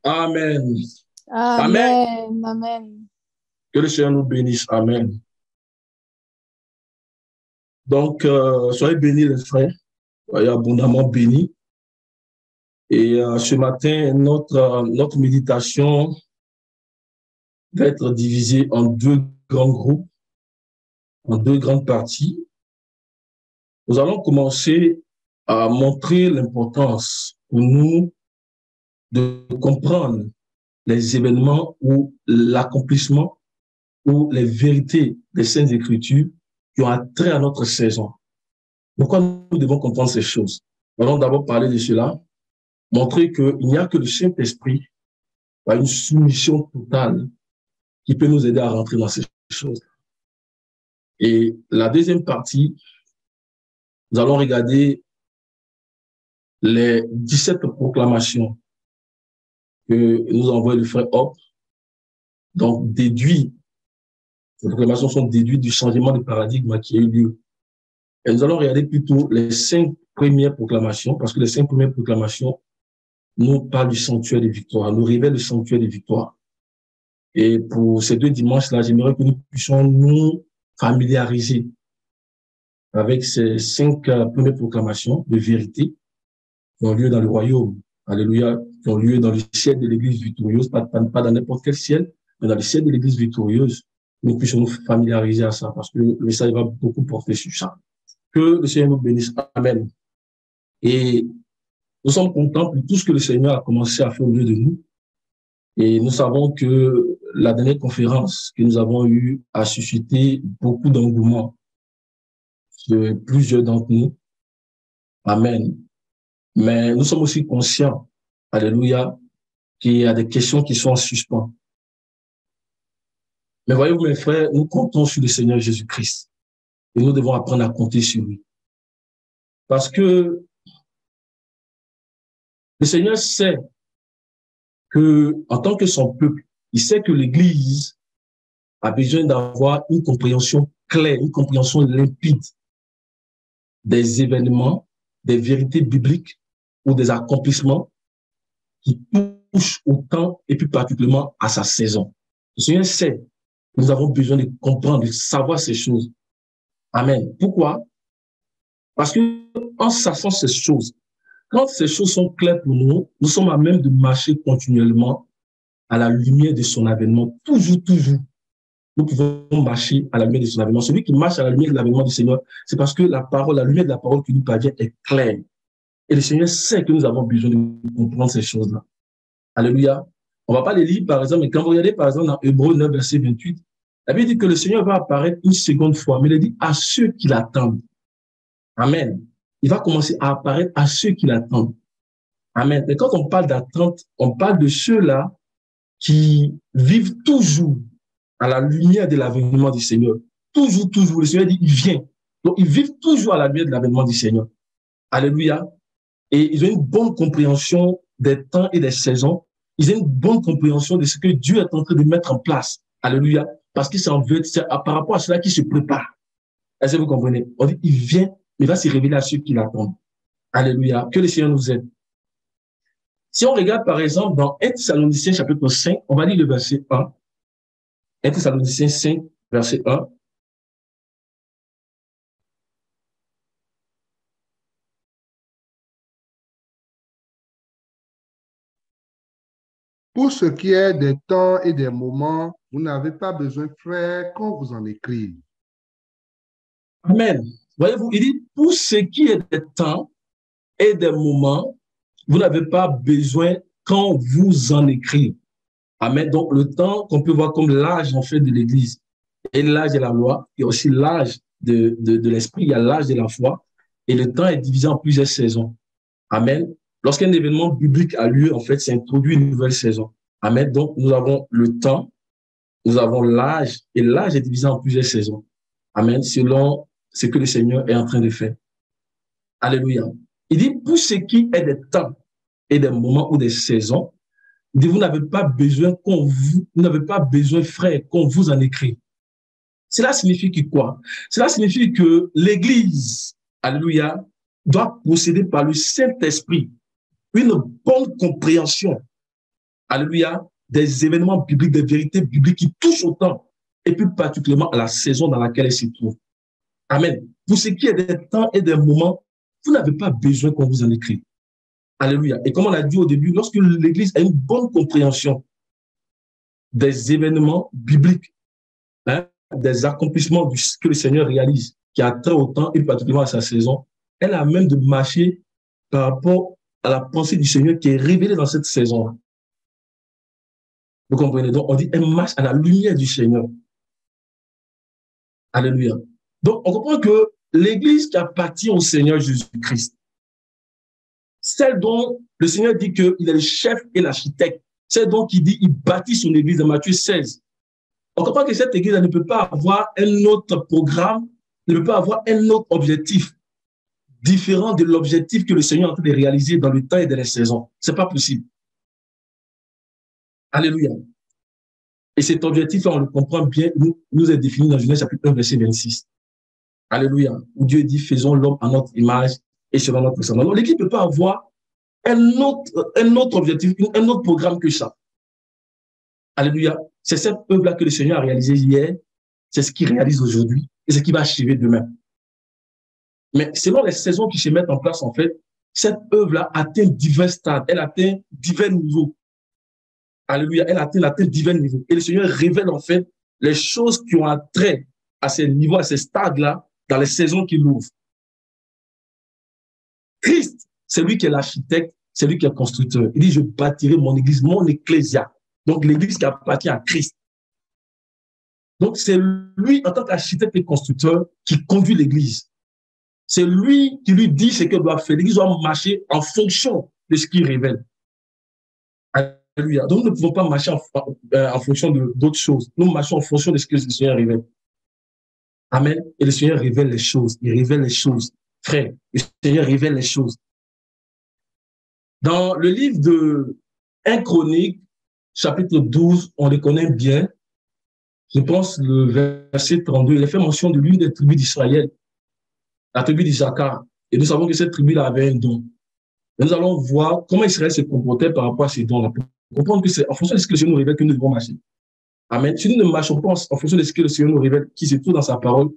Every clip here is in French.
Amen. Amen. Amen. Amen. Que le Seigneur nous bénisse. Amen. Donc, soyez bénis les frères. Soyez abondamment bénis. Et ce matin, notre méditation va être divisée en deux grands groupes, en deux grandes parties. Nous allons commencer à montrer l'importance pour nous de comprendre les événements ou l'accomplissement ou les vérités des Saintes Écritures qui ont attrait à notre saison. Pourquoi nous devons comprendre ces choses? Nous allons d'abord parler de cela, montrer qu'il n'y a que le Saint-Esprit, une soumission totale qui peut nous aider à rentrer dans ces choses. Et la deuxième partie, nous allons regarder les 17 proclamations que nous envoie le frère Hop. Donc, ces proclamations sont déduites du changement de paradigme qui a eu lieu. Et nous allons regarder plutôt les 5 premières proclamations, parce que les 5 premières proclamations nous parlent du sanctuaire de victoire, nous révèlent le sanctuaire de victoire. Et pour ces 2 dimanches-là, j'aimerais que nous puissions nous familiariser avec ces 5 premières proclamations de vérité qui ont lieu dans le royaume. Alléluia, qui ont lieu dans le ciel de l'église victorieuse, pas dans n'importe quel ciel, mais dans le ciel de l'église victorieuse. Nous puissions nous familiariser à ça, parce que le message va beaucoup porter sur ça. Que le Seigneur nous bénisse. Amen. Et nous sommes contents pour tout ce que le Seigneur a commencé à faire au milieu de nous. Et nous savons que la dernière conférence que nous avons eue a suscité beaucoup d'engouement chez plusieurs d'entre nous. Amen. Mais nous sommes aussi conscients, alléluia, qu'il y a des questions qui sont en suspens. Mais voyez-vous, mes frères, nous comptons sur le Seigneur Jésus-Christ. Et nous devons apprendre à compter sur lui. Parce que le Seigneur sait que, en tant que son peuple, il sait que l'Église a besoin d'avoir une compréhension claire, une compréhension limpide des événements, des vérités bibliques ou des accomplissements qui touchent au temps et plus particulièrement à sa saison. Le Seigneur sait que nous avons besoin de comprendre, de savoir ces choses. Amen. Pourquoi? Parce que en sachant ces choses, quand ces choses sont claires pour nous, nous sommes à même de marcher continuellement à la lumière de son avènement. Toujours. Nous pouvons marcher à la lumière de son avènement. Celui qui marche à la lumière de l'avènement du Seigneur, c'est parce que la lumière de la parole qui nous parvient est claire. Et le Seigneur sait que nous avons besoin de comprendre ces choses-là. Alléluia. On ne va pas les lire, par exemple, mais quand vous regardez, par exemple, dans Hébreux 9, verset 28, la Bible dit que le Seigneur va apparaître une seconde fois, mais il dit à ceux qui l'attendent. Amen. Il va commencer à apparaître à ceux qui l'attendent. Amen. Mais quand on parle d'attente, on parle de ceux-là qui vivent toujours à la lumière de l'avènement du Seigneur. Toujours. Le Seigneur dit, il vient. Donc, ils vivent toujours à la lumière de l'avènement du Seigneur. Alléluia. Et ils ont une bonne compréhension des temps et des saisons. Ils ont une bonne compréhension de ce que Dieu est en train de mettre en place. Alléluia. Parce que c'est par rapport à cela qu'il se prépare. Est-ce que vous comprenez? On dit, il vient, mais il va se révéler à ceux qui l'attendent. Alléluia. Que le Seigneur nous aide. Si on regarde, par exemple, dans 1 Thessaloniciens chapitre 5, on va lire le verset 1. 1 Thessaloniciens 5, verset 1. Pour ce qui est des temps et des moments, vous n'avez pas besoin, frères, qu'on vous en écrive. Amen. Voyez-vous, il dit, pour ce qui est des temps et des moments, vous n'avez pas besoin qu'on vous en écrive. Amen. Donc, le temps qu'on peut voir comme l'âge, en fait, de l'Église et l'âge de la loi, il y a aussi l'âge de l'esprit, il y a l'âge de la foi, et le temps est divisé en plusieurs saisons. Amen. Lorsqu'un événement biblique a lieu, en fait, c'est introduit une nouvelle saison. Amen. Donc, nous avons le temps, nous avons l'âge, et l'âge est divisé en plusieurs saisons. Amen. Selon ce que le Seigneur est en train de faire. Alléluia. Il dit, pour ce qui est des temps et des moments ou des saisons, il dit, vous n'avez pas besoin, frère, qu'on vous en écrit. Cela signifie que quoi? Cela signifie que l'Église, alléluia, doit posséder par le Saint-Esprit une bonne compréhension, Alléluia, des événements bibliques, des vérités bibliques qui touchent au temps et plus particulièrement à la saison dans laquelle elle se trouve. Amen. Pour ce qui est des temps et des moments, vous n'avez pas besoin qu'on vous en écrit. Alléluia. Et comme on l'a dit au début, lorsque l'Église a une bonne compréhension des événements bibliques, hein, des accomplissements que le Seigneur réalise, qui a trait au temps et particulièrement à sa saison, elle a même de marcher par rapport à la pensée du Seigneur qui est révélée dans cette saison-là. Vous comprenez? Donc, on dit, elle marche à la lumière du Seigneur. Alléluia. Donc, on comprend que l'Église qui appartient au Seigneur Jésus-Christ, celle dont le Seigneur dit qu'il est le chef et l'architecte, celle dont il dit qu'il bâtit son Église dans Matthieu 16. On comprend que cette Église ne peut pas avoir un autre programme, ne peut pas avoir un autre objectif différent de l'objectif que le Seigneur est en train de réaliser dans le temps et dans les saisons. Ce n'est pas possible. Alléluia. Et cet objectif-là, on le comprend bien, nous est défini dans Genèse chapitre 1, verset 26. Alléluia. Où Dieu dit, faisons l'homme à notre image et selon notre ressemblance. Donc, l'équipe ne peut pas avoir un autre objectif, un autre programme que ça. Alléluia. C'est cette œuvre-là que le Seigneur a réalisée hier. C'est ce qu'il réalise aujourd'hui et ce qu'il va achever demain. Mais selon les saisons qui se mettent en place, en fait, cette œuvre-là atteint divers stades. Elle atteint divers niveaux. Alléluia. Elle atteint divers niveaux. Et le Seigneur révèle, en fait, les choses qui ont attrait à ces niveaux, à ces stades-là, dans les saisons qu'il ouvre. Christ, c'est lui qui est l'architecte, c'est lui qui est le constructeur. Il dit, je bâtirai mon église, mon ecclésia. Donc, l'église qui appartient à Christ. Donc, c'est lui, en tant qu'architecte et constructeur, qui conduit l'église. C'est lui qui lui dit ce qu'elle doit faire. L'église doit marcher en fonction de ce qu'il révèle. Alléluia. Donc, nous ne pouvons pas marcher en fonction d'autres choses. Nous marchons en fonction de ce que le Seigneur révèle. Amen. Et le Seigneur révèle les choses. Il révèle les choses. Frère, le Seigneur révèle les choses. Dans le livre de 1 Chronique, chapitre 12, on les connaît bien. Je pense le verset 32, il est fait mention de l'une des tribus d'Israël, la tribu d'Issachar. Et nous savons que cette tribu-là avait un don. Et nous allons voir comment Israël se comportait par rapport à ces dons-là. Pour comprendre que c'est en fonction de ce que le Seigneur nous révèle que nous devons marcher. Amen. Si nous ne marchons pas en fonction de ce que le Seigneur nous révèle, qui se trouve dans sa parole,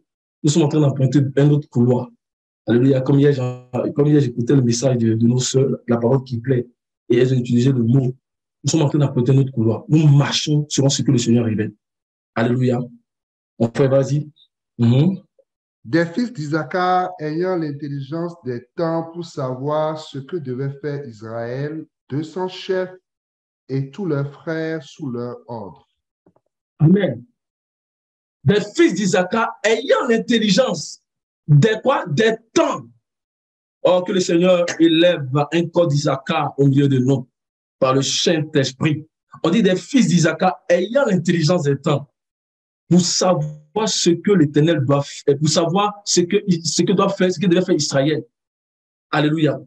nous sommes en train d'emprunter un autre couloir. Alléluia. Comme hier, j'écoutais le message de nos sœurs, la parole qui plaît, et elles ont utilisé le mot. Nous sommes en train d'emprunter un autre couloir. Nous marchons selon ce que le Seigneur révèle. Alléluia. On fait, vas-y. Des fils d'Isaacar ayant l'intelligence des temps pour savoir ce que devait faire Israël, 200 chefs et tous leurs frères sous leur ordre. Amen. Des fils d'Isaacar ayant l'intelligence des quoi? Des temps. Or que le Seigneur élève un corps d'Isaacar au milieu de nous par le Saint-Esprit. On dit des fils d'Isaacar ayant l'intelligence des temps pour savoir ce que l'Éternel doit faire, pour savoir ce que doit faire, ce que devait faire Israël. Alléluia.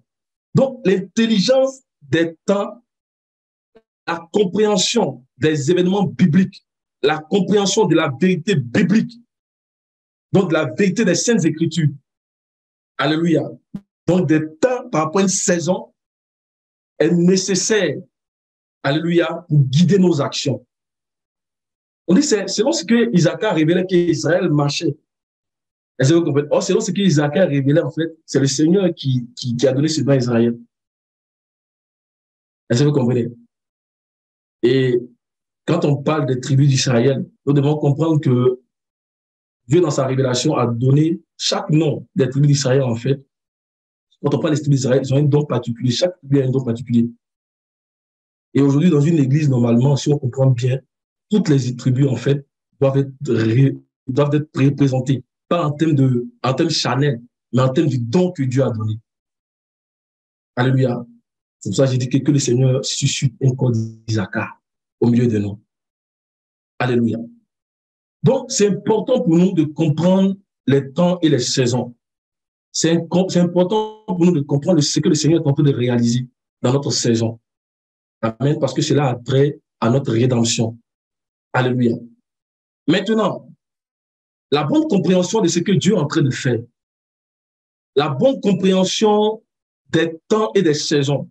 Donc, l'intelligence des temps, la compréhension des événements bibliques, la compréhension de la vérité biblique, donc de la vérité des Saintes Écritures. Alléluia. Donc, des temps par rapport à une saison est nécessaire, alléluia, pour guider nos actions. On dit, c'est selon ce que Isaac a révélé qu'Israël marchait. Est-ce que vous comprenez? Or, selon ce que Isaac a révélé, en fait, c'est le Seigneur qui a donné ce don à Israël. Est-ce que vous comprenez? Et quand on parle des tribus d'Israël, nous devons comprendre que Dieu, dans sa révélation, a donné chaque nom des tribus d'Israël, en fait. Quand on parle des tribus d'Israël, ils ont un don particulier. Chaque tribu a un don particulier. Et aujourd'hui, dans une église, normalement, si on comprend bien, toutes les tribus, en fait, doivent être représentées. Pas en termes charnels, mais en termes du don que Dieu a donné. Alléluia. C'est pour ça que j'ai dit que le Seigneur suscite un corps d'Isaac au milieu de nous. Alléluia. Donc, c'est important pour nous de comprendre les temps et les saisons. C'est important pour nous de comprendre ce que le Seigneur est en train de réaliser dans notre saison. Amen. Parce que cela a trait à notre rédemption. Alléluia. Maintenant, la bonne compréhension de ce que Dieu est en train de faire, la bonne compréhension des temps et des saisons,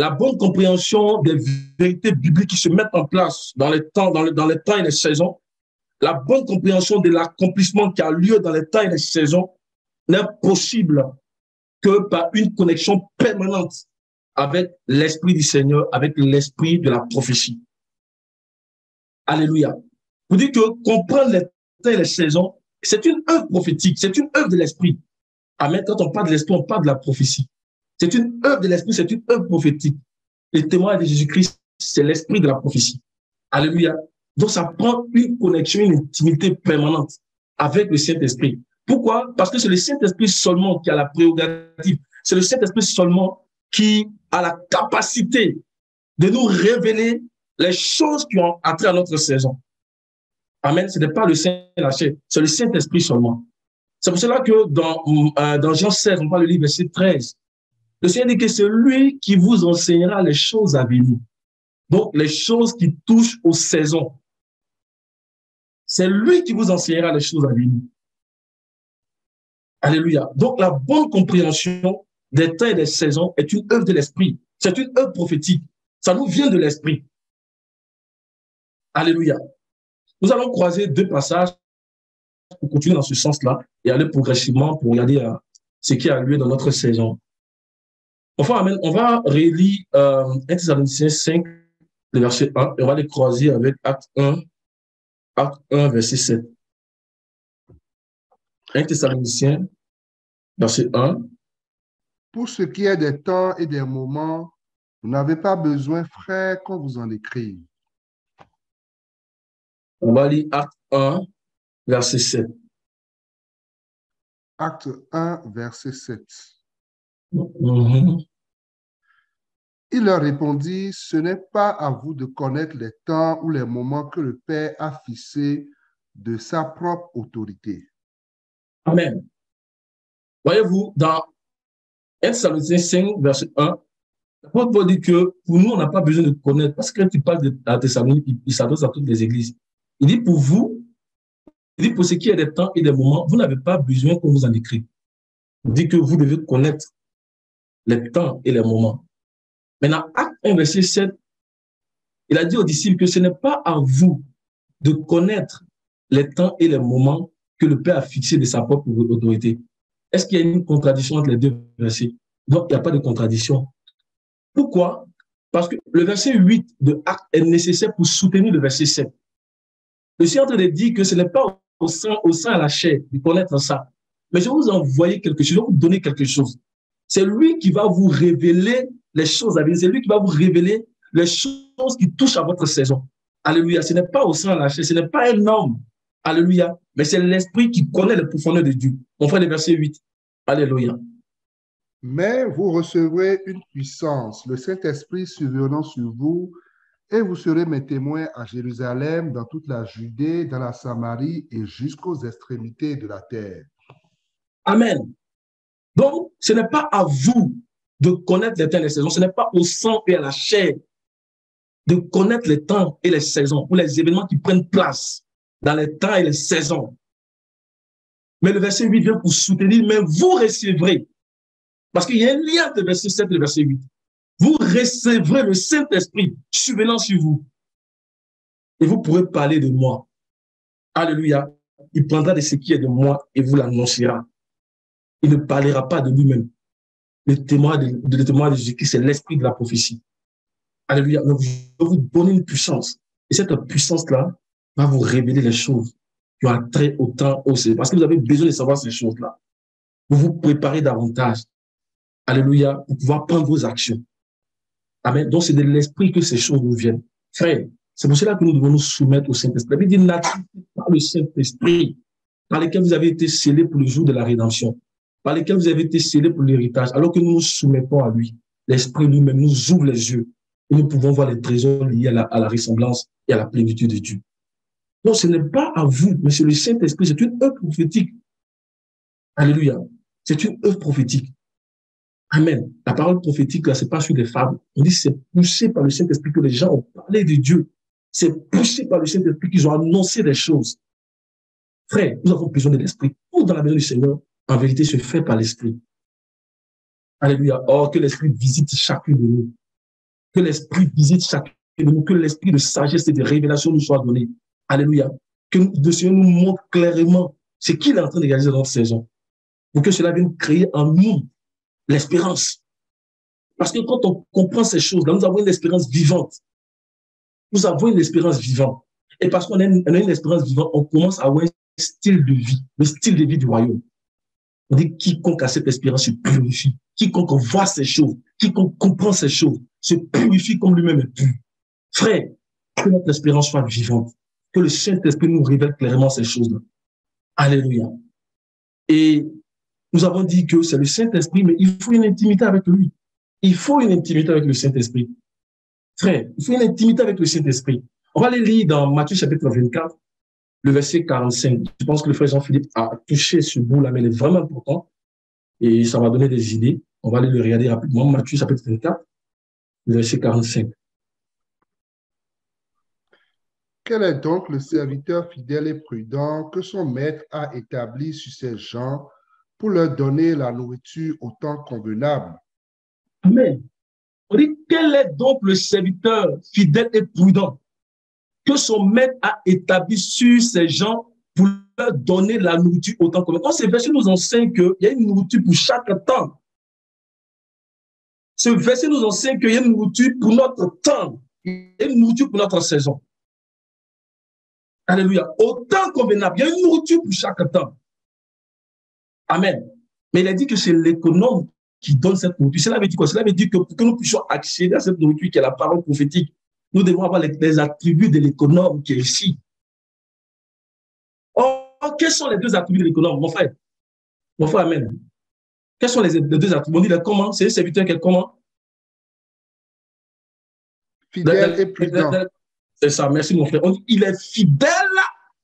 la bonne compréhension des vérités bibliques qui se mettent en place dans les temps, dans les temps et les saisons, la bonne compréhension de l'accomplissement qui a lieu dans les temps et les saisons n'est possible que par une connexion permanente avec l'Esprit du Seigneur, avec l'Esprit de la prophétie. Alléluia. Vous dites que comprendre les temps et les saisons, c'est une œuvre prophétique, c'est une œuvre de l'Esprit. Amen. Quand on parle de l'Esprit, on parle de la prophétie. C'est une œuvre de l'Esprit, c'est une œuvre prophétique. Le témoignage de Jésus-Christ, c'est l'Esprit de la prophétie. Alléluia. Donc, ça prend une connexion, une intimité permanente avec le Saint-Esprit. Pourquoi? Parce que c'est le Saint-Esprit seulement qui a la prérogative. C'est le Saint-Esprit seulement qui a la capacité de nous révéler les choses qui ont attrait à notre saison. Amen. Ce n'est pas le Saint et la chair, c'est le Saint-Esprit seulement. C'est pour cela que dans Jean 16, on parle du livre verset 13. Le Seigneur dit que c'est lui qui vous enseignera les choses à venir. Donc, les choses qui touchent aux saisons. C'est lui qui vous enseignera les choses à venir. Alléluia. Donc, la bonne compréhension des temps et des saisons est une œuvre de l'Esprit. C'est une œuvre prophétique. Ça nous vient de l'Esprit. Alléluia. Nous allons croiser deux passages pour continuer dans ce sens-là et aller progressivement pour regarder ce qui a lieu dans notre saison. Enfin, amen, on va relire 1 Thessaloniciens 5, le verset 1, et on va les croiser avec Acte 1, verset 7. 1 Thessaloniciens, verset 1. Pour ce qui est des temps et des moments, vous n'avez pas besoin, frères, qu'on vous en écrive. On va lire Acte 1, verset 7. Acte 1, verset 7. Mm-hmm. Il leur répondit, ce n'est pas à vous de connaître les temps ou les moments que le Père a fixés de sa propre autorité. Amen. Voyez-vous, dans 1 Thessaloniciens 5, verset 1, l'apôtre Paul dit que pour nous, on n'a pas besoin de connaître, parce que quand tu parles de la Thessalonique, il s'adresse à toutes les églises. Il dit pour vous, il dit pour ce qui est des temps et des moments, vous n'avez pas besoin qu'on vous en écrive. Il dit que vous devez connaître les temps et les moments. Maintenant, Acte 1, verset 7, il a dit aux disciples que ce n'est pas à vous de connaître les temps et les moments que le Père a fixés de sa propre autorité. Est-ce qu'il y a une contradiction entre les deux versets? Donc, il n'y a pas de contradiction. Pourquoi? Parce que le verset 8 de Acte est nécessaire pour soutenir le verset 7. Le Seigneur est en train de dire que ce n'est pas au sein à la chair de connaître ça. Mais je vais vous envoyer quelque chose, je vais vous donner quelque chose. C'est lui qui va vous révéler les choses à venir. C'est lui qui va vous révéler les choses qui touchent à votre saison. Alléluia. Ce n'est pas au sein à la chair, ce n'est pas un homme. Alléluia. Mais c'est l'Esprit qui connaît les profondeurs de Dieu. On fait le verset 8. Alléluia. Mais vous recevrez une puissance, le Saint-Esprit survenant sur vous, et vous serez mes témoins à Jérusalem, dans toute la Judée, dans la Samarie et jusqu'aux extrémités de la terre. Amen. Donc, ce n'est pas à vous de connaître les temps et les saisons, ce n'est pas au sang et à la chair de connaître les temps et les saisons ou les événements qui prennent place dans les temps et les saisons. Mais le verset 8 vient pour soutenir, mais vous recevrez. Parce qu'il y a un lien entre le verset 7 et le verset 8. Vous recevrez le Saint-Esprit survenant sur vous. Et vous pourrez parler de moi. Alléluia. Il prendra de ce qui est de moi et vous l'annoncera. Il ne parlera pas de lui-même. Le témoin de Jésus-Christ, c'est l'esprit de la prophétie. Alléluia. Donc, je vais vous donner une puissance. Et cette puissance-là va vous révéler les choses qui ont trait au temps aussi. Parce que vous avez besoin de savoir ces choses-là. Vous vous préparez davantage. Alléluia. Pour pouvoir prendre vos actions. Amen. Donc, c'est de l'esprit que ces choses nous viennent. Frère, c'est pour cela que nous devons nous soumettre au Saint-Esprit. Il dit, n'attendez pas le Saint-Esprit par lequel vous avez été scellés pour le jour de la rédemption, par lequel vous avez été scellés pour l'héritage, alors que nous nous soumettons à lui. L'Esprit lui-même nous ouvre les yeux et nous pouvons voir les trésors liés à la ressemblance et à la plénitude de Dieu. Donc, ce n'est pas à vous, mais c'est le Saint-Esprit. C'est une œuvre prophétique. Alléluia. C'est une œuvre prophétique. Amen. La parole prophétique, là, c'est pas sur des fables. On dit c'est poussé par le Saint-Esprit que les gens ont parlé de Dieu. C'est poussé par le Saint-Esprit qu'ils ont annoncé des choses. Frère, nous avons besoin de l'Esprit. Tout dans la maison du Seigneur, en vérité, se fait par l'Esprit. Alléluia. Or, que l'Esprit visite chacun de nous. Que l'Esprit visite chacun de nous, que l'Esprit de sagesse et de révélation nous soit donné. Alléluia. Que le Seigneur nous montre clairement ce qu'il est en train de réaliser dans notre saison. Pour que cela vienne créer en nous l'espérance. Parce que quand on comprend ces choses-là, nous avons une espérance vivante. Nous avons une espérance vivante. Et parce qu'on a une espérance vivante, on commence à avoir un style de vie, le style de vie du royaume. On dit quiconque a cette espérance se purifie. Quiconque voit ces choses, quiconque comprend ces choses, se purifie comme lui-même est pur. Frère, que notre espérance soit vivante. Que le Saint-Esprit nous révèle clairement ces choses-là. Alléluia. Et nous avons dit que c'est le Saint-Esprit, mais il faut une intimité avec lui. Il faut une intimité avec le Saint-Esprit. Frère, il faut une intimité avec le Saint-Esprit. On va aller lire dans Matthieu chapitre 24, le verset 45. Je pense que le frère Jean-Philippe a touché ce bout-là, mais il est vraiment important. Et ça va donner des idées. On va aller le regarder rapidement. Matthieu chapitre 24, le verset 45. Quel est donc le serviteur fidèle et prudent que son maître a établi sur ses gens pour leur donner la nourriture au temps convenable? Amen. On dit, quel est donc le serviteur fidèle et prudent que son maître a établi sur ses gens pour leur donner la nourriture au temps convenable? Ce verset nous enseigne qu'il y a une nourriture pour chaque temps. Ce verset nous enseigne qu'il y a une nourriture pour notre temps. Il y a une nourriture pour notre saison. Alléluia. Au temps convenable, il y a une nourriture pour chaque temps. Amen. Mais il a dit que c'est l'économe qui donne cette nourriture. Cela veut dire quoi? Cela veut dire que pour que nous puissions accéder à cette nourriture qui est la parole prophétique, nous devons avoir les attributs de l'économe qui est ici. Or, quels sont les deux attributs de l'économe, mon frère? Mon frère, amen. Quels sont les deux attributs? On dit comment? C'est un serviteur qui est comment? Fidèle et prudent. C'est ça, merci mon frère. On dit, il est fidèle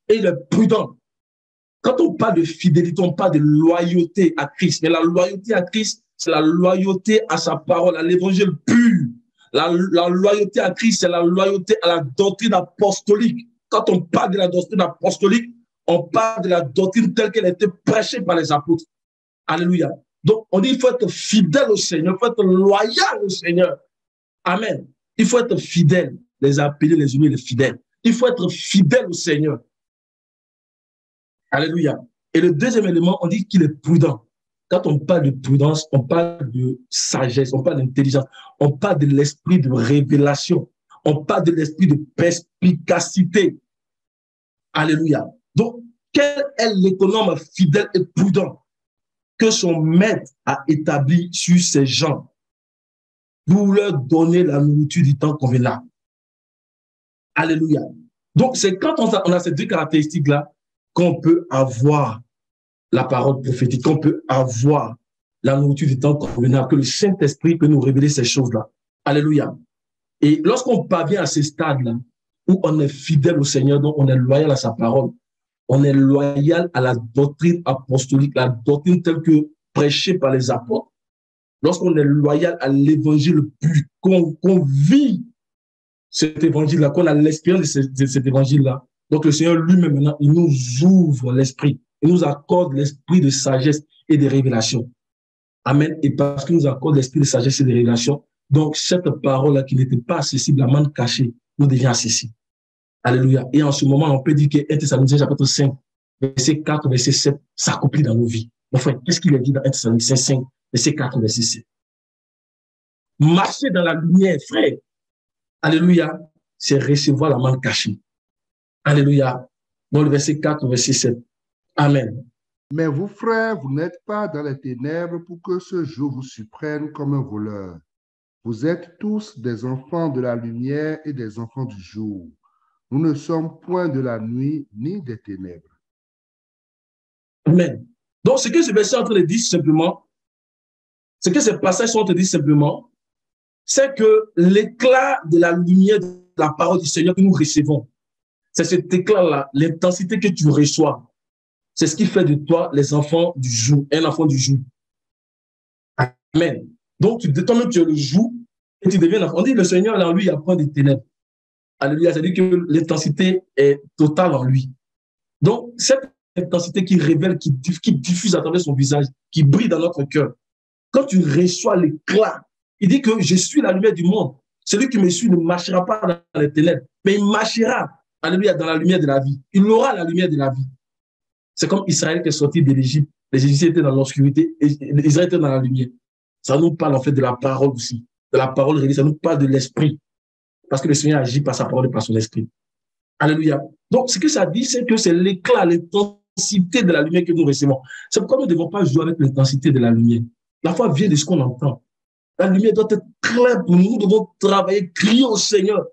et il est prudent. Quand on parle de fidélité, on parle de loyauté à Christ. Mais la loyauté à Christ, c'est la loyauté à sa parole, à l'évangile pur. La loyauté à Christ, c'est la loyauté à la doctrine apostolique. Quand on parle de la doctrine apostolique, on parle de la doctrine telle qu'elle a été prêchée par les apôtres. Alléluia. Donc, on dit qu'il faut être fidèle au Seigneur, il faut être loyal au Seigneur. Amen. Il faut être fidèle, les appeler, les unis, les fidèles. Il faut être fidèle au Seigneur. Alléluia. Et le deuxième élément, on dit qu'il est prudent. Quand on parle de prudence, on parle de sagesse, on parle d'intelligence, on parle de l'esprit de révélation, on parle de l'esprit de perspicacité. Alléluia. Donc, quel est l'économe fidèle et prudent que son maître a établi sur ses gens pour leur donner la nourriture du temps convenable? Alléluia. Donc, c'est quand on a ces deux caractéristiques-là qu'on peut avoir la parole prophétique, qu'on peut avoir la nourriture du temps convenable, que le Saint-Esprit peut nous révéler ces choses-là. Alléluia. Et lorsqu'on parvient à ce stade-là, où on est fidèle au Seigneur, donc on est loyal à sa parole, on est loyal à la doctrine apostolique, la doctrine telle que prêchée par les apôtres, lorsqu'on est loyal à l'évangile pur, qu'on vit cet évangile-là, qu'on a l'expérience de cet évangile-là, donc le Seigneur lui-même, maintenant, il nous ouvre l'esprit. Il nous accorde l'esprit de sagesse et de révélation. Amen. Et parce qu'il nous accorde l'esprit de sagesse et de révélation, donc cette parole-là qui n'était pas accessible, la main cachée, nous devient accessible. Alléluia. Et en ce moment, on peut dire que 1 Thessaloniciens chapitre 5, verset 4, verset 7, s'accomplit dans nos vies. Enfin, qu'est-ce qu'il a dit dans 1 Thessaloniciens 5, verset 4, verset 7? Marcher dans la lumière, frère. Alléluia. C'est recevoir la main cachée. Alléluia. Dans le verset 4, verset 7. Amen. Mais vous, frères, vous n'êtes pas dans les ténèbres pour que ce jour vous surprenne comme un voleur. Vous êtes tous des enfants de la lumière et des enfants du jour. Nous ne sommes point de la nuit ni des ténèbres. Amen. Donc, ce que ce verset est en train de dire simplement, ce que ces passages sont en train de dire simplement, c'est que l'éclat de la lumière de la parole du Seigneur que nous recevons, c'est cet éclat-là, l'intensité que tu reçois. C'est ce qui fait de toi les enfants du jour, un enfant du jour. Amen. Donc, toi-même, tu es le jour et tu deviens un enfant. On dit le Seigneur, en lui, il apprend des ténèbres. Alléluia. C'est-à-dire que l'intensité est totale en lui. Donc, cette intensité qui révèle, qui diffuse à travers son visage, qui brille dans notre cœur. Quand tu reçois l'éclat, il dit que je suis la lumière du monde. Celui qui me suit ne marchera pas dans les ténèbres, mais il marchera, alléluia, dans la lumière de la vie. Il aura la lumière de la vie. C'est comme Israël qui est sorti de l'Égypte. Les Égyptiens étaient dans l'obscurité et Israël était dans la lumière. Ça nous parle en fait de la parole aussi. De la parole révélée, ça nous parle de l'esprit. Parce que le Seigneur agit par sa parole et par son esprit. Alléluia. Donc, ce que ça dit, c'est que c'est l'éclat, l'intensité de la lumière que nous recevons. C'est pourquoi nous ne devons pas jouer avec l'intensité de la lumière. La foi vient de ce qu'on entend. La lumière doit être claire pour nous. Nous devons travailler, crier au Seigneur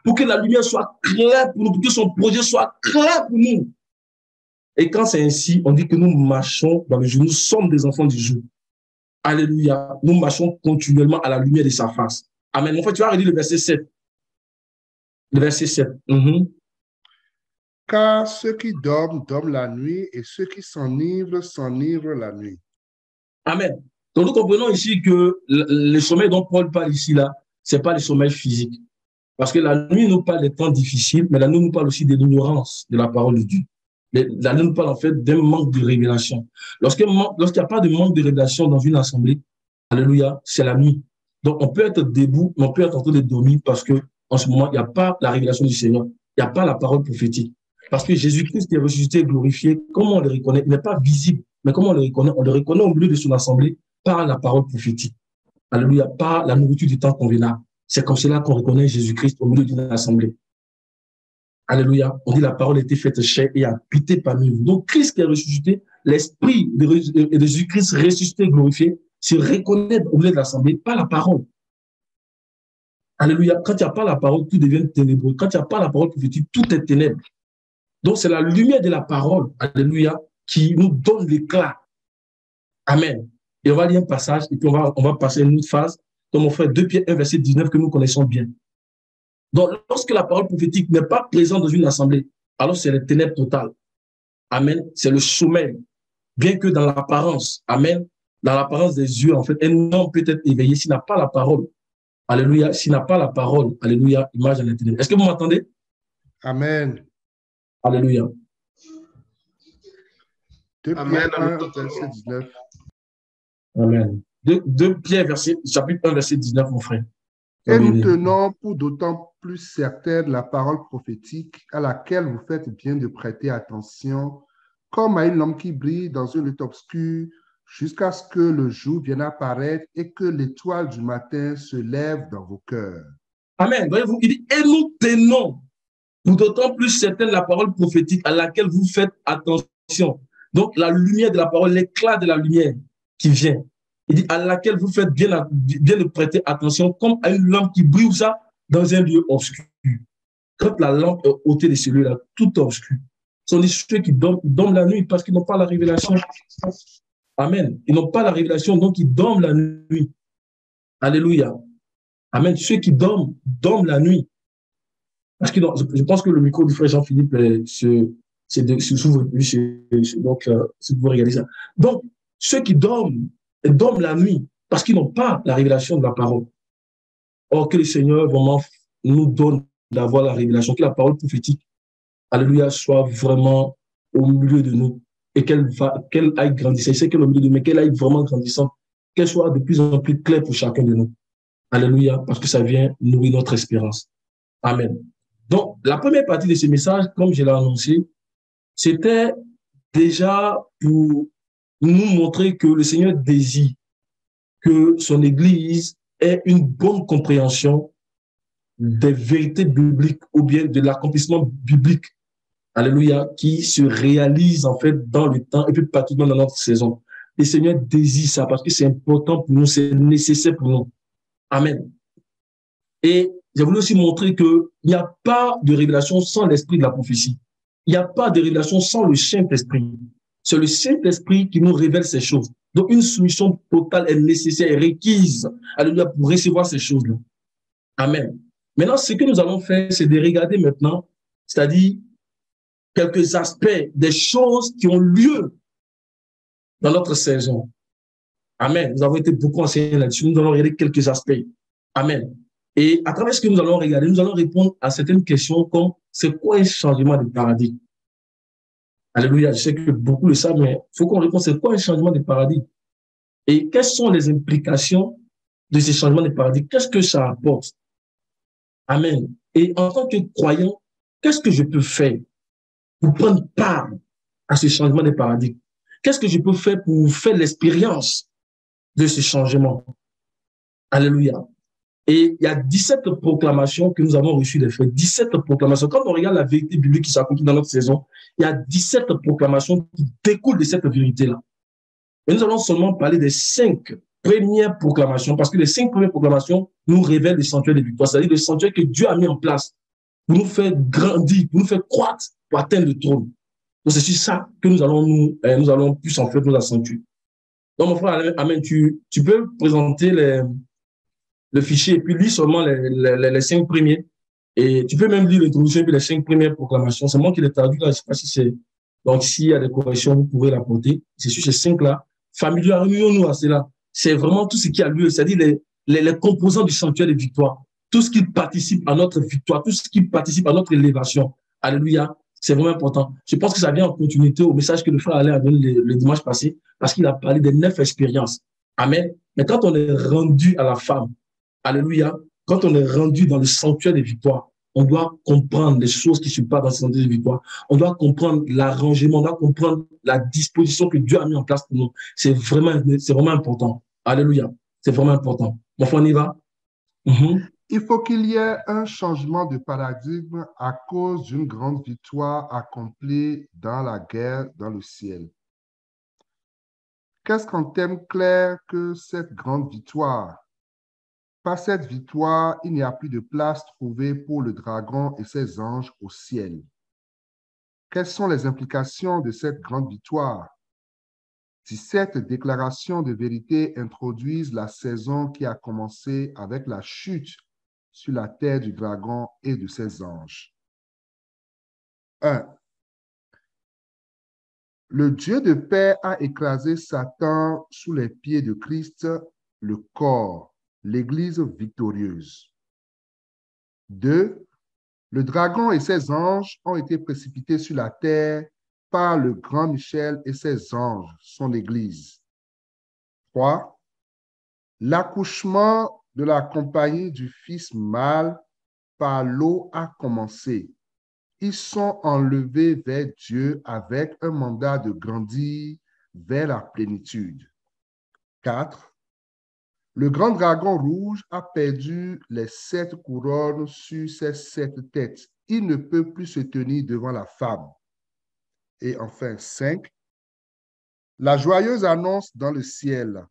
pour que la lumière soit claire pour nous, pour que son projet soit clair pour nous. Et quand c'est ainsi, on dit que nous marchons dans le jour. Nous sommes des enfants du jour. Alléluia. Nous marchons continuellement à la lumière de sa face. Amen. En fait, tu vas relire le verset 7. Le verset 7. Car ceux qui dorment, dorment la nuit, et ceux qui s'enivrent, s'enivrent la nuit. Amen. Donc, nous comprenons ici que le sommeil dont Paul parle ici, là, ce n'est pas le sommeil physique. Parce que la nuit nous parle des temps difficiles, mais la nuit nous parle aussi de l'ignorance de la parole de Dieu. La nuit nous parle en fait d'un manque de révélation. Lorsqu'il n'y a pas de manque de révélation dans une assemblée, alléluia, c'est la nuit. Donc, on peut être debout, mais on peut être en train de dormir parce que en ce moment, il n'y a pas la révélation du Seigneur. Il n'y a pas la parole prophétique. Parce que Jésus-Christ est ressuscité et glorifié. Comment on le reconnaît? Il n'est pas visible. Mais comment on le reconnaît? On le reconnaît au milieu de son assemblée par la parole prophétique. Alléluia, par la nourriture du temps convenable. C'est comme cela qu'on reconnaît Jésus-Christ au milieu d'une assemblée. Alléluia. On dit la parole a été faite chair et a habité parmi vous. Donc, Christ qui est ressuscité, l'esprit de Jésus-Christ ressuscité et glorifié, se reconnaît au milieu de l'assemblée par la parole. Alléluia. Quand il n'y a pas la parole, tout devient ténébreux. Quand il n'y a pas la parole prophétique, tout est ténèbres. Donc, c'est la lumière de la parole, alléluia, qui nous donne l'éclat. Amen. Et on va lire un passage, et puis on va passer à une autre phase, comme on fait 2 Pierre 1, verset 19, que nous connaissons bien. Donc, lorsque la parole prophétique n'est pas présente dans une assemblée, alors c'est le ténèbre total. Amen. C'est le sommeil. Bien que dans l'apparence, amen, dans l'apparence des yeux, en fait, un homme peut être éveillé s'il n'a pas la parole. Alléluia. S'il n'a pas la parole, alléluia, image à l'intérieur. Est-ce que vous m'entendez? Amen. Alléluia. 2 Pierre 1, verset 19. Amen. 2 Pierre, chapitre 1, verset 19, mon frère. Et nous tenons pour d'autant plus certaine la parole prophétique à laquelle vous faites bien de prêter attention, comme à une lampe qui brille dans une lutte obscure, jusqu'à ce que le jour vienne apparaître et que l'étoile du matin se lève dans vos cœurs. Amen. Voyez-vous, il dit, et nous tenons pour d'autant plus certaine la parole prophétique à laquelle vous faites attention. Donc, la lumière de la parole, l'éclat de la lumière qui vient. Il dit, à laquelle vous faites bien de prêter attention, comme à une lampe qui brille ça dans un lieu obscur. Quand la lampe est ôtée de celui-là, tout obscur. Ce sont ceux qui dorment la nuit parce qu'ils n'ont pas la révélation. Amen. Ils n'ont pas la révélation, donc ils dorment la nuit. Alléluia. Amen. Ceux qui dorment la nuit. Parce que je pense que le micro du frère Jean-Philippe s'ouvre. Donc, si vous regardez ça. Donc, ceux qui dorment la nuit parce qu'ils n'ont pas la révélation de la parole. Or, que le Seigneur vraiment nous donne d'avoir la révélation, que la parole prophétique, alléluia, soit vraiment au milieu de nous et qu'elle aille grandissant. Je sais qu'elle est au milieu de nous, mais qu'elle aille vraiment grandissant, qu'elle soit de plus en plus claire pour chacun de nous. Alléluia, parce que ça vient nourrir notre espérance. Amen. Donc, la première partie de ce message, comme je l'ai annoncé, c'était déjà pour nous montrer que le Seigneur désire que son Église ait une bonne compréhension des vérités bibliques ou bien de l'accomplissement biblique, alléluia, qui se réalise en fait dans le temps et puis particulièrement dans notre saison. Le Seigneur désire ça parce que c'est important pour nous, c'est nécessaire pour nous. Amen. Et j'ai voulu aussi montrer qu'il n'y a pas de révélation sans l'esprit de la prophétie. Il n'y a pas de révélation sans le Saint-Esprit. C'est le Saint-Esprit qui nous révèle ces choses. Donc, une soumission totale est nécessaire et requise, alléluia, pour recevoir ces choses-là. Amen. Maintenant, ce que nous allons faire, c'est de regarder maintenant, c'est-à-dire quelques aspects des choses qui ont lieu dans notre saison. Amen. Nous avons été beaucoup enseignés là-dessus. Nous allons regarder quelques aspects. Amen. Et à travers ce que nous allons regarder, nous allons répondre à certaines questions comme c'est quoi un changement de paradigme? Alléluia, je sais que beaucoup le savent, mais il faut qu'on réponde, c'est quoi un changement de paradigme? Et quelles sont les implications de ces changements de paradigme? Qu'est-ce que ça apporte? Amen. Et en tant que croyant, qu'est-ce que je peux faire pour prendre part à ce changement de paradigme? Qu'est-ce que je peux faire pour faire l'expérience de ce changement? Alléluia. Et il y a 17 proclamations que nous avons reçues des frères. 17 proclamations. Quand on regarde la vérité biblique qui s'accomplit dans notre saison, il y a 17 proclamations qui découlent de cette vérité-là. Et nous allons seulement parler des 5 premières proclamations, parce que les 5 premières proclamations nous révèlent le sanctuaire de victoire, c'est-à-dire le sanctuaire que Dieu a mis en place pour nous faire grandir, pour nous faire croître, pour atteindre le trône. Donc, c'est sur ça que nous allons plus en fait nous accentuer. Donc, mon frère, Amen, tu peux présenter le fichier et puis lis seulement les 5 premiers. Et tu peux même lire l'introduction et puis les 5 premières proclamations. C'est moi qui les traduis là, je ne sais pas si c'est. Donc, s'il y a des corrections, vous pouvez l'apporter. C'est sur ces 5-là. Familiarisons-nous à cela. C'est vraiment tout ce qui a lieu, c'est-à-dire les composants du sanctuaire de victoire. Tout ce qui participe à notre victoire, tout ce qui participe à notre élévation. Alléluia. C'est vraiment important. Je pense que ça vient en continuité au message que le frère Alain a donné le dimanche passé, parce qu'il a parlé des 9 expériences. Amen. Mais quand on est rendu à la femme, alléluia, quand on est rendu dans le sanctuaire des victoires, on doit comprendre les choses qui se passent dans le sanctuaire des victoires. On doit comprendre l'arrangement, on doit comprendre la disposition que Dieu a mis en place pour nous. C'est vraiment important. Alléluia. C'est vraiment important. Mon frère, on y va? Il faut qu'il y ait un changement de paradigme à cause d'une grande victoire accomplie dans la guerre dans le ciel. Qu'est-ce qu'en termes clairs que cette grande victoire? Par cette victoire, il n'y a plus de place trouvée pour le dragon et ses anges au ciel. Quelles sont les implications de cette grande victoire? 17 déclarations de vérité introduisent la saison qui a commencé avec la chute sur la terre du dragon et de ses anges. 1. Le Dieu de paix a écrasé Satan sous les pieds de Christ, le corps, l'Église victorieuse. 2. Le dragon et ses anges ont été précipités sur la terre par le grand Michel et ses anges, son Église. 3. L'accouchement de la compagnie du Fils mâle par l'eau a commencé. Ils sont enlevés vers Dieu avec un mandat de grandir vers la plénitude. 4. Le grand dragon rouge a perdu les 7 couronnes sur ses 7 têtes. Il ne peut plus se tenir devant la femme. Et enfin, 5. La joyeuse annonce dans le ciel.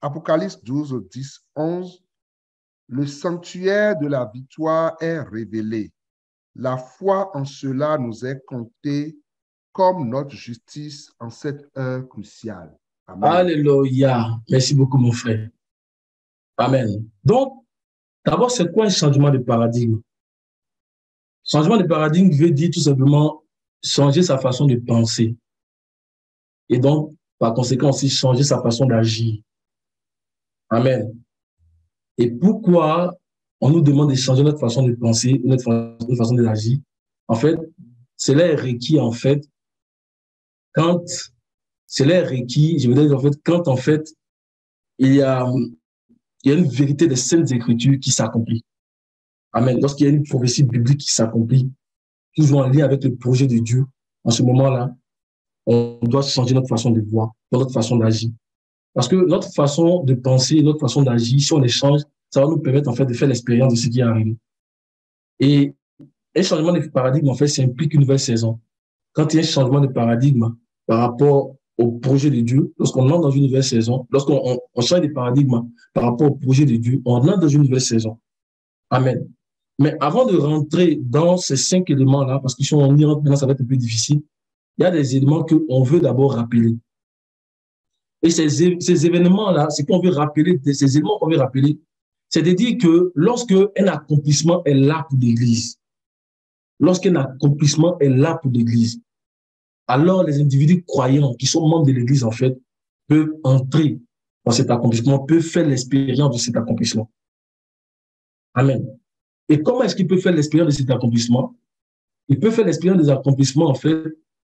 Apocalypse 12, 10, 11. Le sanctuaire de la victoire est révélé. La foi en cela nous est comptée comme notre justice en cette heure cruciale. Amen. Alléluia. Merci beaucoup, mon frère. Amen. Donc, d'abord, c'est quoi un changement de paradigme? Changement de paradigme veut dire tout simplement changer sa façon de penser. Et donc, par conséquent, aussi changer sa façon d'agir. Amen. Et pourquoi on nous demande de changer notre façon de penser, notre façon d'agir? En fait, cela est requis, en fait, cela est requis, je veux dire, en fait, quand, en fait, il y a une vérité des Saintes Écritures qui s'accomplit. Amen. Lorsqu'il y a une prophétie biblique qui s'accomplit, toujours en lien avec le projet de Dieu, en ce moment-là, on doit changer notre façon de voir, notre façon d'agir. Parce que notre façon de penser, notre façon d'agir, si on les change, ça va nous permettre, en fait, de faire l'expérience de ce qui est arrivé. Et un changement de paradigme, en fait, ça implique une nouvelle saison. Quand il y a un changement de paradigme par rapport au projet de Dieu, lorsqu'on entre dans une nouvelle saison, lorsqu'on change de paradigme par rapport au projet de Dieu, on entre dans une nouvelle saison. Amen. Mais avant de rentrer dans ces 5 éléments-là, parce que si on y rentre maintenant, ça va être un peu difficile, il y a des éléments qu'on veut d'abord rappeler. Et ces événements-là, c'est qu'on veut rappeler, ces éléments qu'on veut rappeler, c'est de dire que lorsque un accomplissement est là pour l'Église, lorsqu'un accomplissement est là pour l'Église, alors les individus croyants qui sont membres de l'Église, en fait, peuvent entrer dans cet accomplissement, peuvent faire l'expérience de cet accomplissement. Amen. Et comment est-ce qu'ils peuvent faire l'expérience de cet accomplissement? Ils peuvent faire l'expérience des accomplissements, en fait,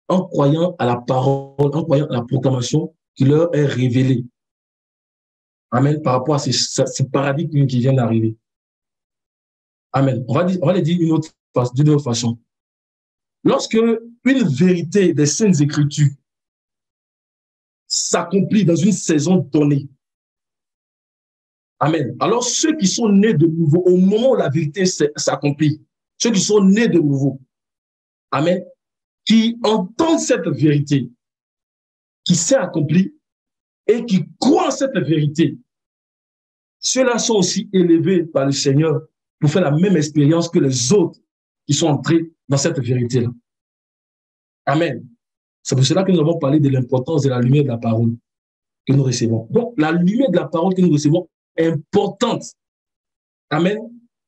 en croyant à la parole, en croyant à la proclamation qui leur est révélée. Amen. Par rapport à ces paradigmes qui viennent d'arriver. Amen. On va les dire d'une autre façon. Lorsque une vérité des Saintes Écritures s'accomplit dans une saison donnée, amen. Alors, ceux qui sont nés de nouveau, au moment où la vérité s'accomplit, ceux qui sont nés de nouveau, amen, qui entendent cette vérité qui s'est accomplie et qui croient en cette vérité, ceux-là sont aussi élevés par le Seigneur pour faire la même expérience que les autres qui sont entrés dans cette vérité-là. Amen. C'est pour cela que nous avons parlé de l'importance de la lumière de la parole que nous recevons. Donc, la lumière de la parole que nous recevons est importante. Amen.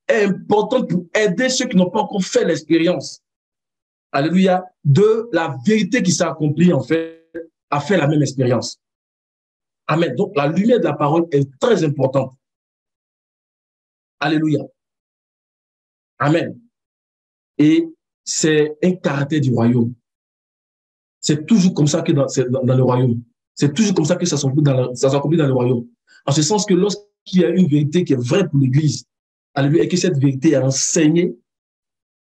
Est importante pour aider ceux qui n'ont pas encore fait l'expérience. Alléluia. De la vérité qui s'est accomplie, en fait, à faire la même expérience. Amen. Donc, la lumière de la parole est très importante. Alléluia. Amen. Et c'est un caractère du royaume. C'est toujours comme ça que dans le royaume. C'est toujours comme ça que ça s'accomplit dans le royaume. En ce sens que lorsqu'il y a une vérité qui est vraie pour l'Église, alléluia, et que cette vérité est enseignée,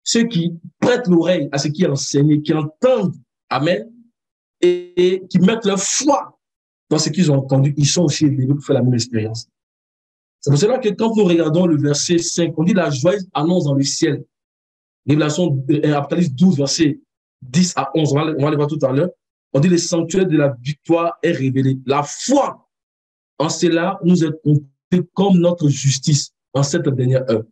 ceux qui prêtent l'oreille à ce qui est enseigné, qui entendent, amen, et qui mettent leur foi dans ce qu'ils ont entendu, ils sont aussi élevés pour faire la même expérience. C'est pour cela que quand nous regardons le verset 5, on dit la joyeuse annonce dans le ciel. Révélation, Apocalypse 12, verset 10 à 11, on va le voir tout à l'heure. On dit le sanctuaire de la victoire est révélé. La foi en cela nous est comptée comme notre justice en cette dernière heure.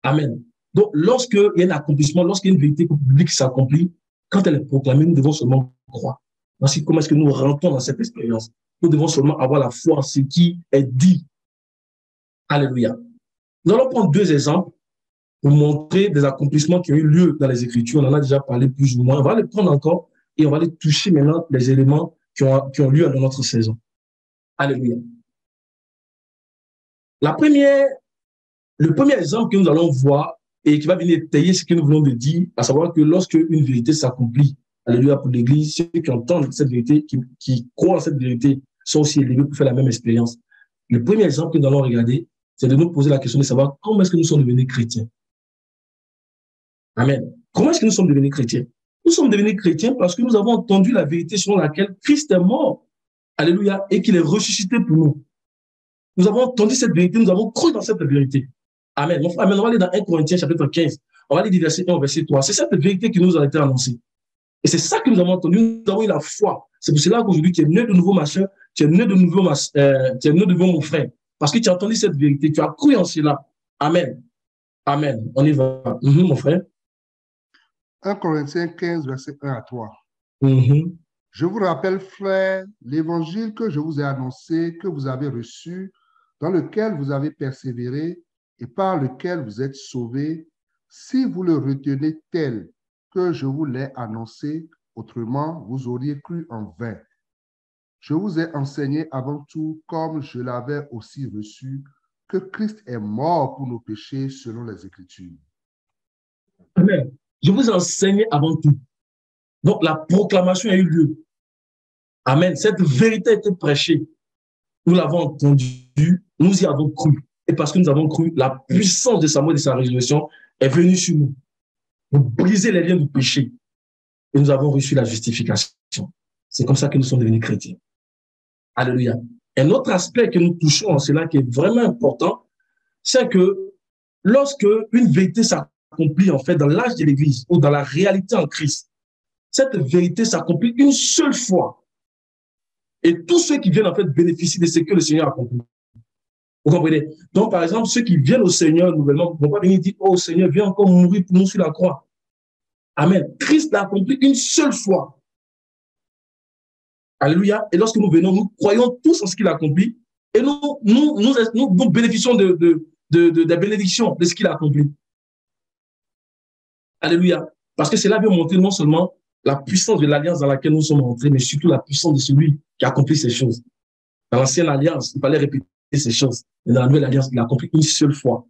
Amen. Donc, lorsqu'il y a un accomplissement, lorsqu'il y a une vérité publique qui s'accomplit, quand elle est proclamée, nous devons seulement croire. Voici comment est-ce que nous rentrons dans cette expérience. Nous devons seulement avoir la foi en ce qui est dit. Alléluia. Nous allons prendre deux exemples pour montrer des accomplissements qui ont eu lieu dans les Écritures. On en a déjà parlé plus ou moins. On va les prendre encore et on va les toucher maintenant les éléments qui ont lieu dans notre saison. Alléluia. Le premier exemple que nous allons voir et qui va venir étayer ce que nous venons de dire, à savoir que lorsque une vérité s'accomplit, alléluia, pour l'Église, ceux qui entendent cette vérité, qui croient en cette vérité, sont aussi élevés pour faire la même expérience. Le premier exemple que nous allons regarder, c'est de nous poser la question de savoir comment est-ce que nous sommes devenus chrétiens. Amen. Comment est-ce que nous sommes devenus chrétiens? Nous sommes devenus chrétiens parce que nous avons entendu la vérité selon laquelle Christ est mort, alléluia, et qu'il est ressuscité pour nous. Nous avons entendu cette vérité, nous avons cru dans cette vérité. Amen. Amen. On va aller dans 1 Corinthiens chapitre 15. On va aller du verset 1 au verset 3. C'est cette vérité qui nous a été annoncée. Et c'est ça que nous avons entendu. Nous avons eu la foi. C'est pour cela qu'aujourd'hui, tu es né de nouveau, ma soeur. Tu es né de nouveau, tu es né de nouveau, mon frère. Parce que tu as entendu cette vérité. Tu as cru en cela. Amen. Amen. On y va. Mon frère. 1 Corinthiens 15, verset 1 à 3. Je vous rappelle, frères, l'évangile que je vous ai annoncé, que vous avez reçu, dans lequel vous avez persévéré et par lequel vous êtes sauvés, si vous le retenez tel que je vous l'ai annoncé, autrement vous auriez cru en vain. Je vous ai enseigné avant tout, comme je l'avais aussi reçu, que Christ est mort pour nos péchés selon les Écritures. Amen. Je vous ai enseigné avant tout. Donc la proclamation a eu lieu. Amen. Cette vérité a été prêchée. Nous l'avons entendue, nous y avons cru. Et parce que nous avons cru, la puissance de sa mort et de sa résurrection est venue sur nous. Pour briser les liens du péché. Et nous avons reçu la justification. C'est comme ça que nous sommes devenus chrétiens. Alléluia. Un autre aspect que nous touchons en cela qui est vraiment important, c'est que lorsque une vérité s'accomplit en fait dans l'âge de l'Église ou dans la réalité en Christ, cette vérité s'accomplit une seule fois. Et tous ceux qui viennent en fait bénéficient de ce que le Seigneur a accompli. Vous comprenez? Donc, par exemple, ceux qui viennent au Seigneur nouvellement ne vont pas venir dire, oh Seigneur, viens encore mourir pour nous sur la croix. Amen. Christ l'a accompli une seule fois. Alléluia. Et lorsque nous venons, nous croyons tous en ce qu'il a accompli et nous bénéficions des bénédictions de ce qu'il a accompli. Alléluia. Parce que cela vient montrer non seulement la puissance de l'alliance dans laquelle nous sommes entrés, mais surtout la puissance de celui qui a accompli ces choses. Dans l'ancienne alliance, il fallait répéter ces choses. Mais dans la nouvelle alliance, il a accompli une seule fois.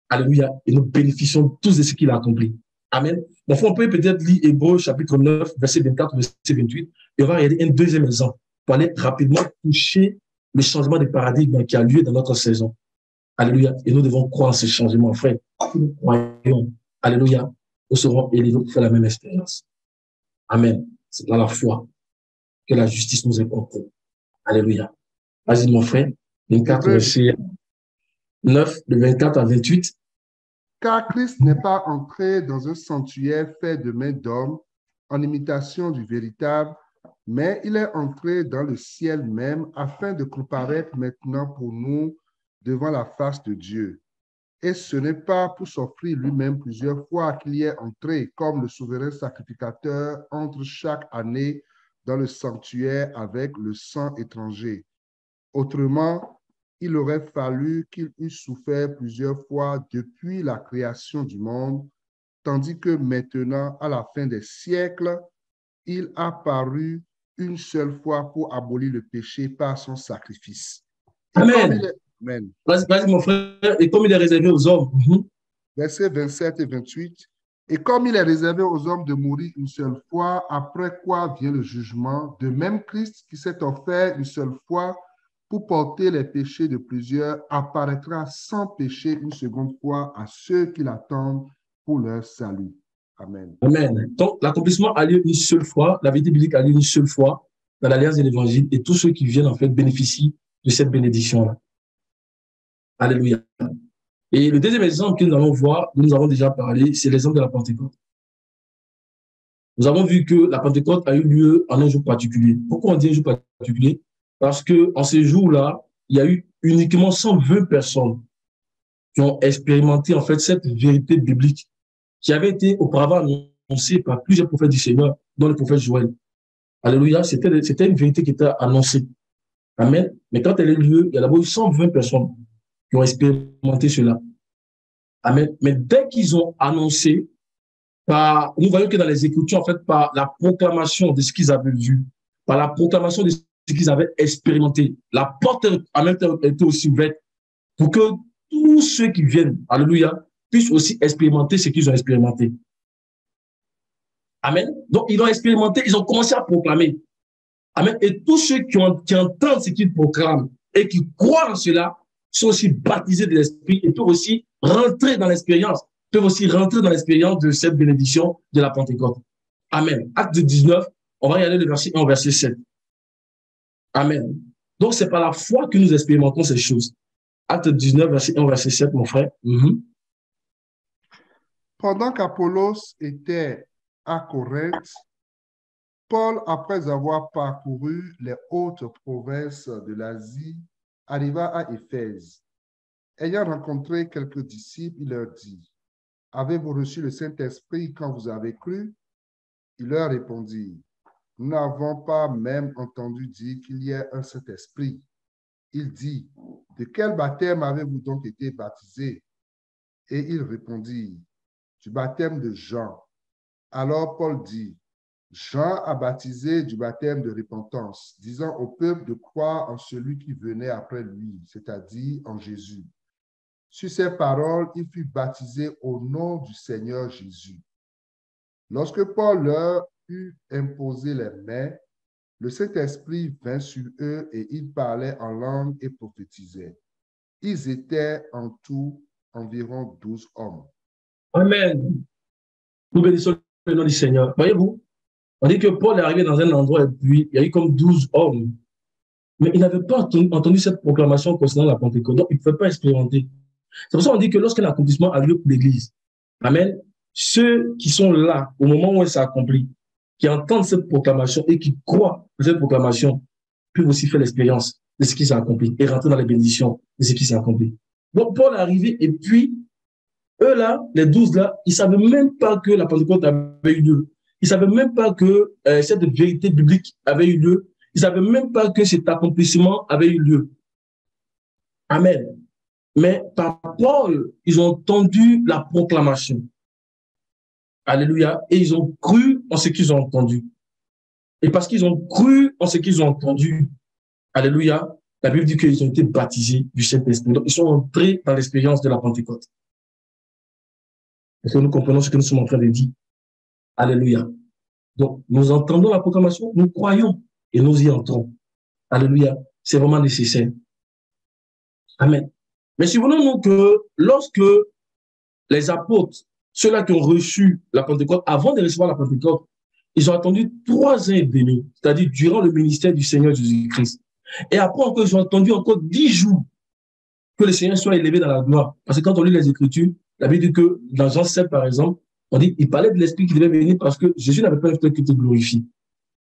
Alléluia. Et nous bénéficions tous de ce qu'il a accompli. Amen. Donc, on peut peut-être lire Hébreux chapitre 9, verset 24, verset 28, et on va regarder un deuxième exemple pour aller rapidement toucher le changement de paradigme qui a lieu dans notre saison. Alléluia. Et nous devons croire en ce changement, frère. Si nous croyons, alléluia, nous serons élevés pour faire la même expérience. Amen. C'est dans la foi que la justice nous est portée. Alléluia. Vas-y, mon frère. 24, verset 9, de 24 à 28. Car Christ n'est pas entré dans un sanctuaire fait de main d'homme en imitation du véritable, mais il est entré dans le ciel même afin de comparaître maintenant pour nous devant la face de Dieu. Et ce n'est pas pour s'offrir lui-même plusieurs fois qu'il y est entré comme le souverain sacrificateur entre chaque année dans le sanctuaire avec le sang étranger. Autrement, il aurait fallu qu'il eût souffert plusieurs fois depuis la création du monde, tandis que maintenant, à la fin des siècles, il a paru une seule fois pour abolir le péché par son sacrifice. Amen. Amen. Vas-y, mon frère. Et comme il est réservé aux hommes. Versets 27 et 28. Et comme il est réservé aux hommes de mourir une seule fois, après quoi vient le jugement, de même Christ qui s'est offert une seule fois pour porter les péchés de plusieurs, apparaîtra sans péché une seconde fois à ceux qui l'attendent pour leur salut. Amen. Amen. Donc, l'accomplissement a lieu une seule fois, la vérité biblique a lieu une seule fois dans l'alliance de l'évangile, et tous ceux qui viennent, en fait, bénéficient de cette bénédiction-là. Alléluia. Et le deuxième exemple que nous allons voir, nous avons déjà parlé, c'est l'exemple de la Pentecôte. Nous avons vu que la Pentecôte a eu lieu en un jour particulier. Pourquoi on dit un jour particulier? Parce qu'en ce jour-là, il y a eu uniquement 120 personnes qui ont expérimenté, en fait, cette vérité biblique qui avait été auparavant annoncée par plusieurs prophètes du Seigneur, dont le prophète Joël. Alléluia, c'était une vérité qui était annoncée. Amen. Mais quand elle a eu lieu, il y a d'abord eu 120 personnes qui ont expérimenté cela. Amen. Mais dès qu'ils ont annoncé, nous voyons que dans les Écritures, en fait, par la proclamation de ce qu'ils avaient vu, par la proclamation de ce qu'ils avaient expérimenté, la porte en même temps était aussi ouverte pour que tous ceux qui viennent, alléluia, puissent aussi expérimenter ce qu'ils ont expérimenté. Amen. Donc, ils ont expérimenté, ils ont commencé à proclamer. Amen. Et tous ceux qui entendent ce qu'ils proclament et qui croient en cela sont aussi baptisés de l'Esprit et peuvent aussi rentrer dans l'expérience, de cette bénédiction de la Pentecôte. Amen. Acte 19, on va y aller le verset 1 au verset 7. Amen. Donc, c'est par la foi que nous expérimentons ces choses. Acte 19, verset 1 au verset 7, mon frère. Pendant qu'Apollos était à Corinthe, Paul, après avoir parcouru les hautes provinces de l'Asie, arriva à Éphèse. Ayant rencontré quelques disciples, il leur dit, « Avez-vous reçu le Saint-Esprit quand vous avez cru? » Ils leur répondirent, « Nous n'avons pas même entendu dire qu'il y ait un Saint-Esprit. » Il dit, « De quel baptême avez-vous donc été baptisés? » Et ils répondirent, « Du baptême de Jean. » Alors Paul dit, « Jean a baptisé du baptême de repentance, disant au peuple de croire en celui qui venait après lui, c'est-à-dire en Jésus. » Sur ces paroles, il fut baptisé au nom du Seigneur Jésus. Lorsque Paul leur eut imposé les mains, le Saint-Esprit vint sur eux et ils parlaient en langue et prophétisaient. Ils étaient en tout environ 12 hommes. Amen. Nous bénissons le nom du Seigneur. Voyez-vous, on dit que Paul est arrivé dans un endroit et puis il y a eu comme 12 hommes. Mais il n'avait pas entendu cette proclamation concernant la Pentecôte. Donc, il ne pouvait pas expérimenter. C'est pour ça qu'on dit que lorsqu'un accomplissement a lieu pour l'Église, amen, ceux qui sont là au moment où elle s'est accomplie, qui entendent cette proclamation et qui croient à cette proclamation, peuvent aussi faire l'expérience de ce qui s'est accompli et rentrer dans les bénédictions de ce qui s'est accompli. Donc, Paul est arrivé et puis, eux là, les 12 là, ils ne savaient même pas que la Pentecôte avait eu lieu. Ils ne savaient même pas que cette vérité biblique avait eu lieu. Ils ne savaient même pas que cet accomplissement avait eu lieu. Amen. Mais par Paul, ils ont entendu la proclamation. Alléluia. Et ils ont cru en ce qu'ils ont entendu. Et parce qu'ils ont cru en ce qu'ils ont entendu, alléluia, la Bible dit qu'ils ont été baptisés du Saint-Esprit. Donc, ils sont entrés dans l'expérience de la Pentecôte. Est-ce que nous comprenons ce que nous sommes en train de dire? Alléluia. Donc, nous entendons la proclamation, nous croyons et nous y entrons. Alléluia. C'est vraiment nécessaire. Amen. Mais souvenons-nous que lorsque les apôtres, ceux-là qui ont reçu la Pentecôte, avant de recevoir la Pentecôte, ils ont attendu 3 ans et demi, c'est-à-dire durant le ministère du Seigneur Jésus-Christ. Et après encore, ils ont attendu encore 10 jours que le Seigneur soit élevé dans la gloire. Parce que quand on lit les Écritures, la Bible dit que dans Jean 7, par exemple, on dit qu'il parlait de l'Esprit qui devait venir parce que Jésus n'avait pas un esprit qui était glorifié.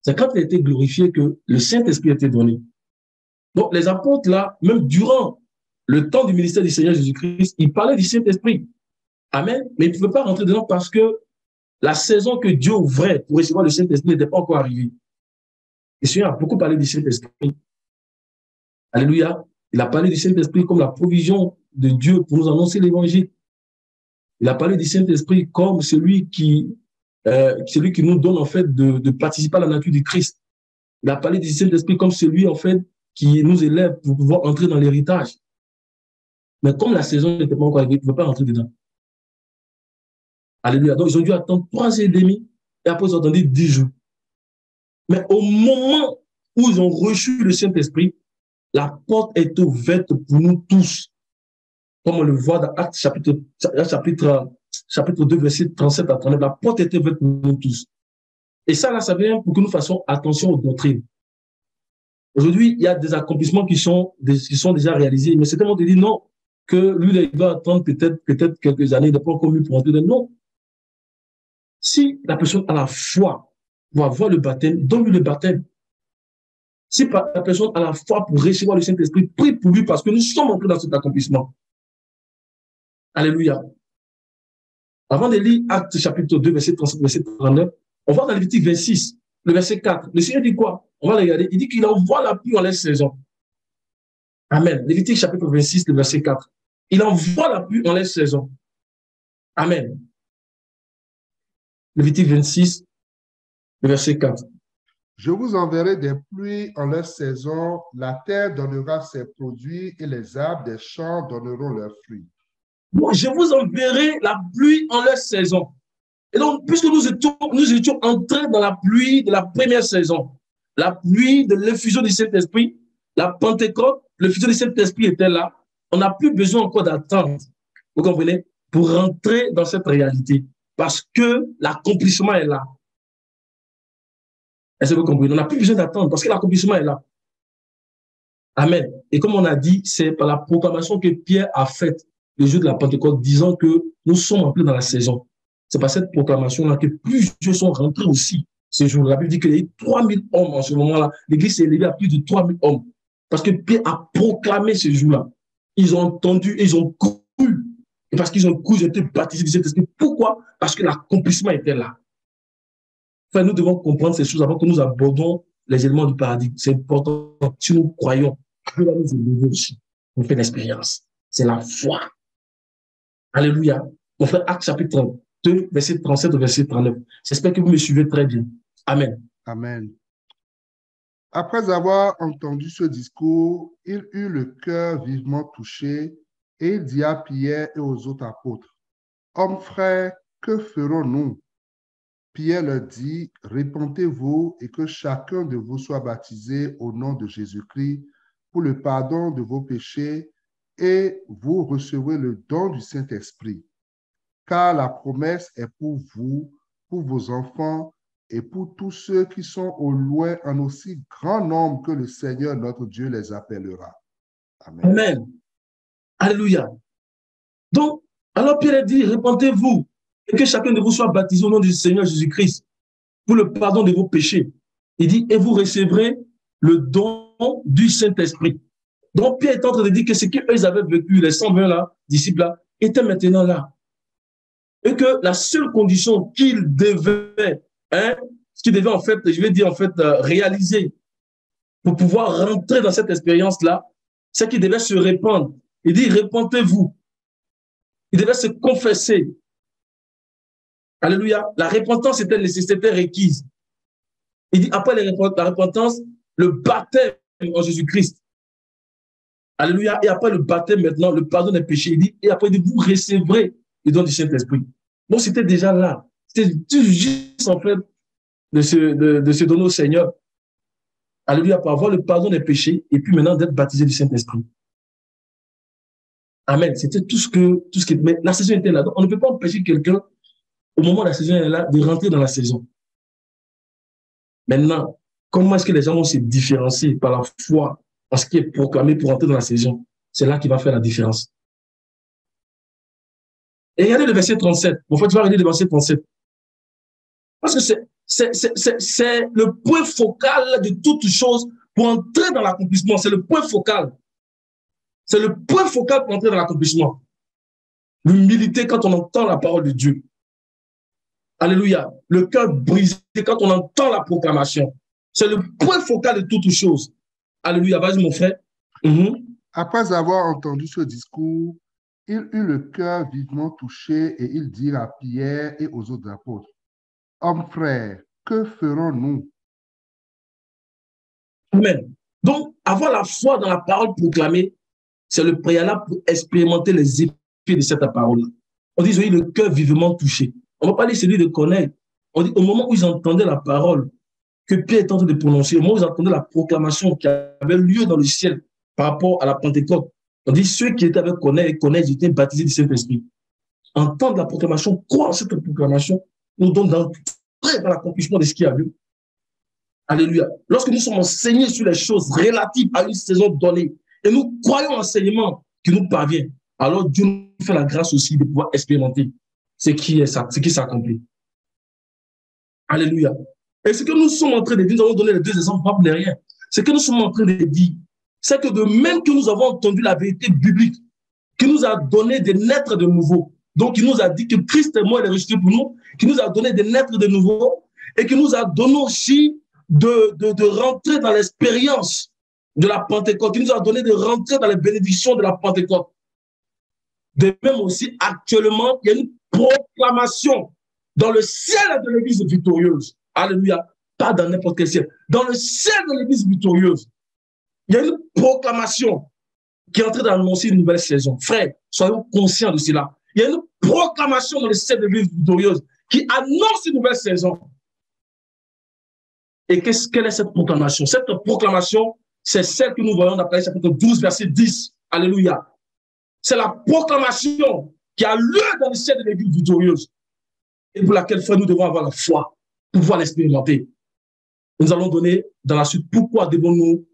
C'est quand il a été glorifié que le Saint-Esprit a été donné. Donc, les apôtres, là, même durant le temps du ministère du Seigneur Jésus-Christ, ils parlaient du Saint-Esprit. Amen. Mais ils ne pouvaient pas rentrer dedans parce que la saison que Dieu ouvrait pour recevoir le Saint-Esprit n'était pas encore arrivée. Le Seigneur a beaucoup parlé du Saint-Esprit. Alléluia. Il a parlé du Saint-Esprit comme la provision de Dieu pour nous annoncer l'Évangile. Il a parlé du Saint-Esprit comme celui qui nous donne, en fait, de participer à la nature du Christ. Il a parlé du Saint-Esprit comme celui, en fait, qui nous élève pour pouvoir entrer dans l'héritage. Mais comme la saison n'était pas encore arrivée, il ne pouvait pas rentrer dedans. Alléluia. Donc, ils ont dû attendre 3 ans et demi et après, ils ont attendu 10 jours. Mais au moment où ils ont reçu le Saint-Esprit, la porte est ouverte pour nous tous. Comme on le voit dans Actes chapitre 2, verset 37 à 39, la porte est ouverte pour nous tous. Et ça, là, ça vient pour que nous fassions attention aux doctrines. Aujourd'hui, il y a des accomplissements qui sont déjà réalisés, mais certains vont te dire non, que lui, il va attendre peut-être quelques années, il n'a pas encore mis pour entrer dedans. Non. Si la personne a la foi pour avoir le baptême, donne-lui le baptême. Si la personne a la foi pour recevoir le Saint-Esprit, prie pour lui parce que nous sommes entrés dans cet accomplissement. Alléluia. Avant de lire Actes chapitre 2, verset 37, verset 39, on va dans Lévitique 26, le verset 4. Le Seigneur dit quoi? On va regarder. Il dit qu'il envoie la pluie en les saisons. Amen. Lévitique chapitre 26, le verset 4. Il envoie la pluie en les saisons. Amen. Lévitique 26, le verset 4. Je vous enverrai des pluies en leur saison, la terre donnera ses produits et les arbres des champs donneront leurs fruits. Moi, je vous enverrai la pluie en leur saison. Et donc, puisque nous étions entrés dans la pluie de la première saison, la pluie de l'effusion du Saint-Esprit, la Pentecôte, l'effusion du Saint-Esprit était là, on n'a plus besoin encore d'attendre, vous comprenez, pour rentrer dans cette réalité, parce que l'accomplissement est là. Est-ce que vous comprenez? On n'a plus besoin d'attendre, parce que l'accomplissement est là. Amen. Et comme on a dit, c'est par la proclamation que Pierre a faite le jour de la Pentecôte, disant que nous sommes entrés dans la saison. C'est par cette proclamation-là que plusieurs sont rentrés aussi ce jour-là. La Bible dit qu'il y a eu 3000 hommes en ce moment-là. L'Église s'est élevée à plus de 3000 hommes. Parce que Pierre a proclamé ce jour-là. Ils ont entendu et ils ont cru. Et parce qu'ils ont cru, ils ont été baptisés du Saint-Esprit. Pourquoi? Parce que l'accomplissement était là. Enfin, nous devons comprendre ces choses avant que nous abordons les éléments du paradigme. C'est important. Si nous croyons, que là nous élevons aussi. On fait l'expérience. C'est la foi. Alléluia. On fait Actes chapitre 2, verset 37 au verset 39. J'espère que vous me suivez très bien. Amen. Amen. Après avoir entendu ce discours, il eut le cœur vivement touché et il dit à Pierre et aux autres apôtres, « Hommes frères, que ferons-nous » Pierre leur dit, « Répentez-vous et que chacun de vous soit baptisé au nom de Jésus-Christ pour le pardon de vos péchés et vous recevrez le don du Saint-Esprit. Car la promesse est pour vous, pour vos enfants et pour tous ceux qui sont au loin en aussi grand nombre que le Seigneur notre Dieu les appellera. » Amen. Amen. Alléluia. Donc, alors Pierre dit, répentez-vous et que chacun de vous soit baptisé au nom du Seigneur Jésus-Christ pour le pardon de vos péchés. Il dit, et vous recevrez le don du Saint-Esprit. Donc, Pierre est en train de dire que ce qu'ils avaient vécu, les 120 là, disciples là, étaient maintenant là. Et que la seule condition qu'ils devaient, en fait, je vais dire en fait, réaliser pour pouvoir rentrer dans cette expérience-là, c'est qu'ils devaient se répandre. Il dit, répentez-vous. Ils devaient se confesser. Alléluia. La repentance était requise. Il dit, après la repentance, le baptême en Jésus-Christ. Alléluia. Et après le baptême, maintenant, le pardon des péchés. Il dit, et après, il dit, vous recevrez le don du Saint-Esprit. Donc, c'était déjà là. C'était juste, en fait, de se donner au Seigneur. Alléluia, pour avoir le pardon des péchés et puis maintenant d'être baptisé du Saint-Esprit. Amen. C'était tout ce qui... Mais la saison était là. Donc, on ne peut pas empêcher quelqu'un, au moment où la saison est là, de rentrer dans la saison. Maintenant, comment est-ce que les gens vont se différencier par la foi en ce qui est proclamé pour entrer dans la saison? C'est là qui va faire la différence. Et regardez le verset 37. En fait, tu vas regarder le verset 37. Parce que c'est le point focal de toute chose pour entrer dans l'accomplissement. C'est le point focal. C'est le point focal pour entrer dans l'accomplissement. L'humilité quand on entend la parole de Dieu. Alléluia. Le cœur brisé quand on entend la proclamation. C'est le point focal de toute chose. Alléluia. Vas-y, mon frère. Après avoir entendu ce discours, il eut le cœur vivement touché et il dit à Pierre et aux autres apôtres, « Hommes frères, que ferons-nous? » Amen. Donc, avoir la foi dans la parole proclamée, c'est le préalable pour expérimenter les effets de cette parole. On dit, oui, le cœur vivement touché. On ne va pas dire celui de connaître. On dit, au moment où ils entendaient la parole que Pierre est en train de prononcer, au moment où ils entendaient la proclamation qui avait lieu dans le ciel par rapport à la Pentecôte, on dit, ceux qui étaient avec connaître, ils étaient baptisés du Saint-Esprit. Entendre la proclamation, croire en cette proclamation, nous donne d'entrer dans l'accomplissement de ce qui a lieu. Alléluia. Lorsque nous sommes enseignés sur les choses relatives à une saison donnée, et nous croyons l'enseignement qui nous parvient, alors Dieu nous fait la grâce aussi de pouvoir expérimenter ce qui s'accomplit. Alléluia. Et ce que nous sommes en train de dire, nous allons donner les deux exemples, pas pour rien. Ce que nous sommes en train de dire, c'est que de même que nous avons entendu la vérité biblique, qui nous a donné de naître de nouveau, donc il nous a dit que Christ est mort et est ressuscité pour nous, qui nous a donné de naître de nouveau, et qui nous a donné aussi de rentrer dans l'expérience de la Pentecôte, qui nous a donné de rentrer dans les bénédictions de la Pentecôte. De même aussi, actuellement, il y a une proclamation dans le ciel de l'Église victorieuse. Alléluia. Pas dans n'importe quel ciel. Dans le ciel de l'Église victorieuse, il y a une proclamation qui est en train d'annoncer une nouvelle saison. Frères, soyons conscients de cela. Il y a une proclamation dans le ciel de l'Église victorieuse qui annonce une nouvelle saison. Et quelle est cette proclamation? Cette proclamation, c'est celle que nous voyons dans Apocalypse chapitre 12, verset 10. Alléluia. C'est la proclamation qui a lieu dans le ciel de l'Église victorieuse et pour laquelle, frère, nous devons avoir la foi pour pouvoir l'expérimenter. Nous allons donner dans la suite pourquoi devons-nous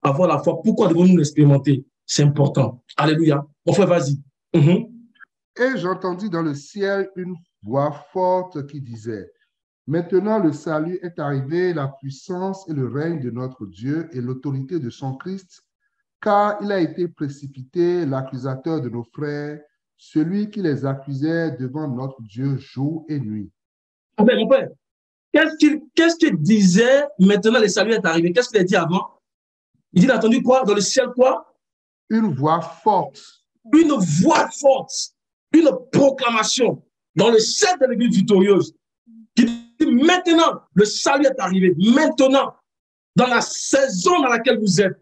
avoir la foi, pourquoi devons-nous l'expérimenter. C'est important. Alléluia. Mon frère, vas-y. Et j'entendis dans le ciel une voix forte qui disait, « Maintenant le salut est arrivé, la puissance et le règne de notre Dieu et l'autorité de son Christ, car il a été précipité l'accusateur de nos frères, celui qui les accusait devant notre Dieu jour et nuit. » Amen, mon père. Qu'est-ce qu'il disait maintenant le salut est arrivé? Qu'est-ce qu'il a dit avant? Il a entendu quoi? Dans le ciel, quoi? Une voix forte. Une voix forte. Une proclamation dans le ciel de l'Église victorieuse. Qui dit maintenant, le salut est arrivé. Maintenant, dans la saison dans laquelle vous êtes,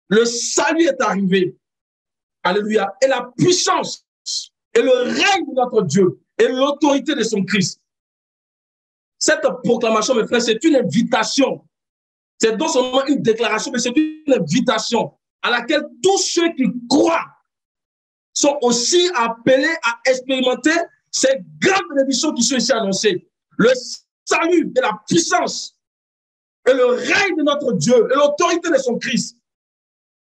le salut est arrivé. Alléluia. Et la puissance et le règne de notre Dieu et l'autorité de son Christ. Cette proclamation, mes frères, c'est une invitation. C'est non seulement une déclaration, mais c'est une invitation à laquelle tous ceux qui croient sont aussi appelés à expérimenter ces grandes bénédictions qui sont ici annoncées. Le salut et la puissance et le règne de notre Dieu et l'autorité de son Christ.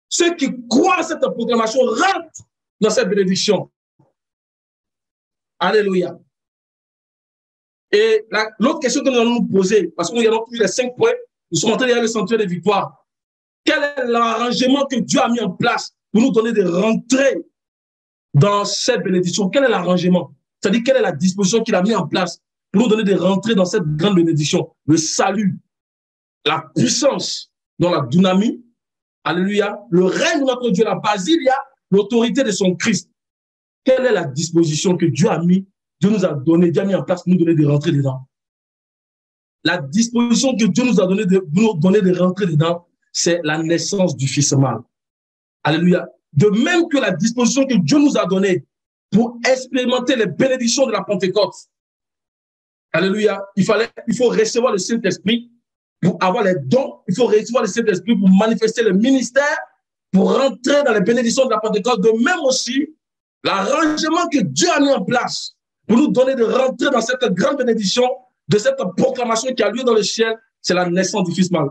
Ceux qui croient à cette proclamation rentrent dans cette bénédiction. Alléluia. Et l'autre question que nous allons nous poser, parce que nous avons pris les 5 points, nous sommes en train de le sanctuaire de victoire. Quel est l'arrangement que Dieu a mis en place pour nous donner de rentrer dans cette bénédiction? Quel est l'arrangement? C'est-à-dire, quelle est la disposition qu'il a mis en place pour nous donner de rentrer dans cette grande bénédiction? Le salut, la puissance dans la dynamie, alléluia, le règne de notre Dieu, la basilia, l'autorité de son Christ. Quelle est la disposition que Dieu a mis, Dieu nous a donné, Dieu a mis en place pour nous donner de rentrer dedans? La disposition que Dieu nous a donné de nous donner de rentrer dedans, c'est la naissance du Fils mâle. Alléluia. De même que la disposition que Dieu nous a donnée pour expérimenter les bénédictions de la Pentecôte. Alléluia. Il faut recevoir le Saint-Esprit pour avoir les dons. Il faut recevoir le Saint-Esprit pour manifester le ministère pour rentrer dans les bénédictions de la Pentecôte, de même aussi l'arrangement que Dieu a mis en place pour nous donner de rentrer dans cette grande bénédiction, de cette proclamation qui a lieu dans le ciel, c'est la naissance du Fils mâle.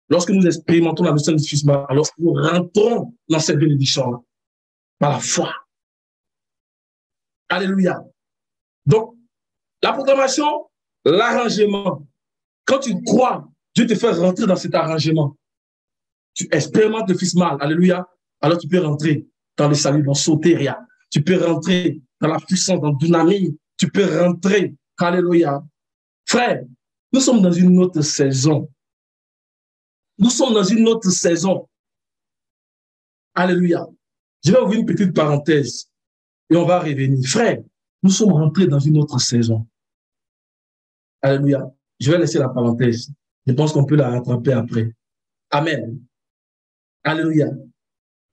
Lorsque nous expérimentons la naissance du Fils mâle, lorsque nous rentrons dans cette bénédiction-là, par la foi. Alléluia. Donc, la proclamation, l'arrangement. Quand tu crois, Dieu te fait rentrer dans cet arrangement. Tu expérimentes le Fils mâle. Alléluia. Alors tu peux rentrer dans le salut, dans sotéria. Tu peux rentrer dans la puissance, dans dynamie. Tu peux rentrer. Alléluia. Frère, nous sommes dans une autre saison. Nous sommes dans une autre saison. Alléluia. Je vais ouvrir une petite parenthèse et on va revenir. Frère, nous sommes rentrés dans une autre saison. Alléluia. Je vais laisser la parenthèse. Je pense qu'on peut la rattraper après. Amen. Alléluia.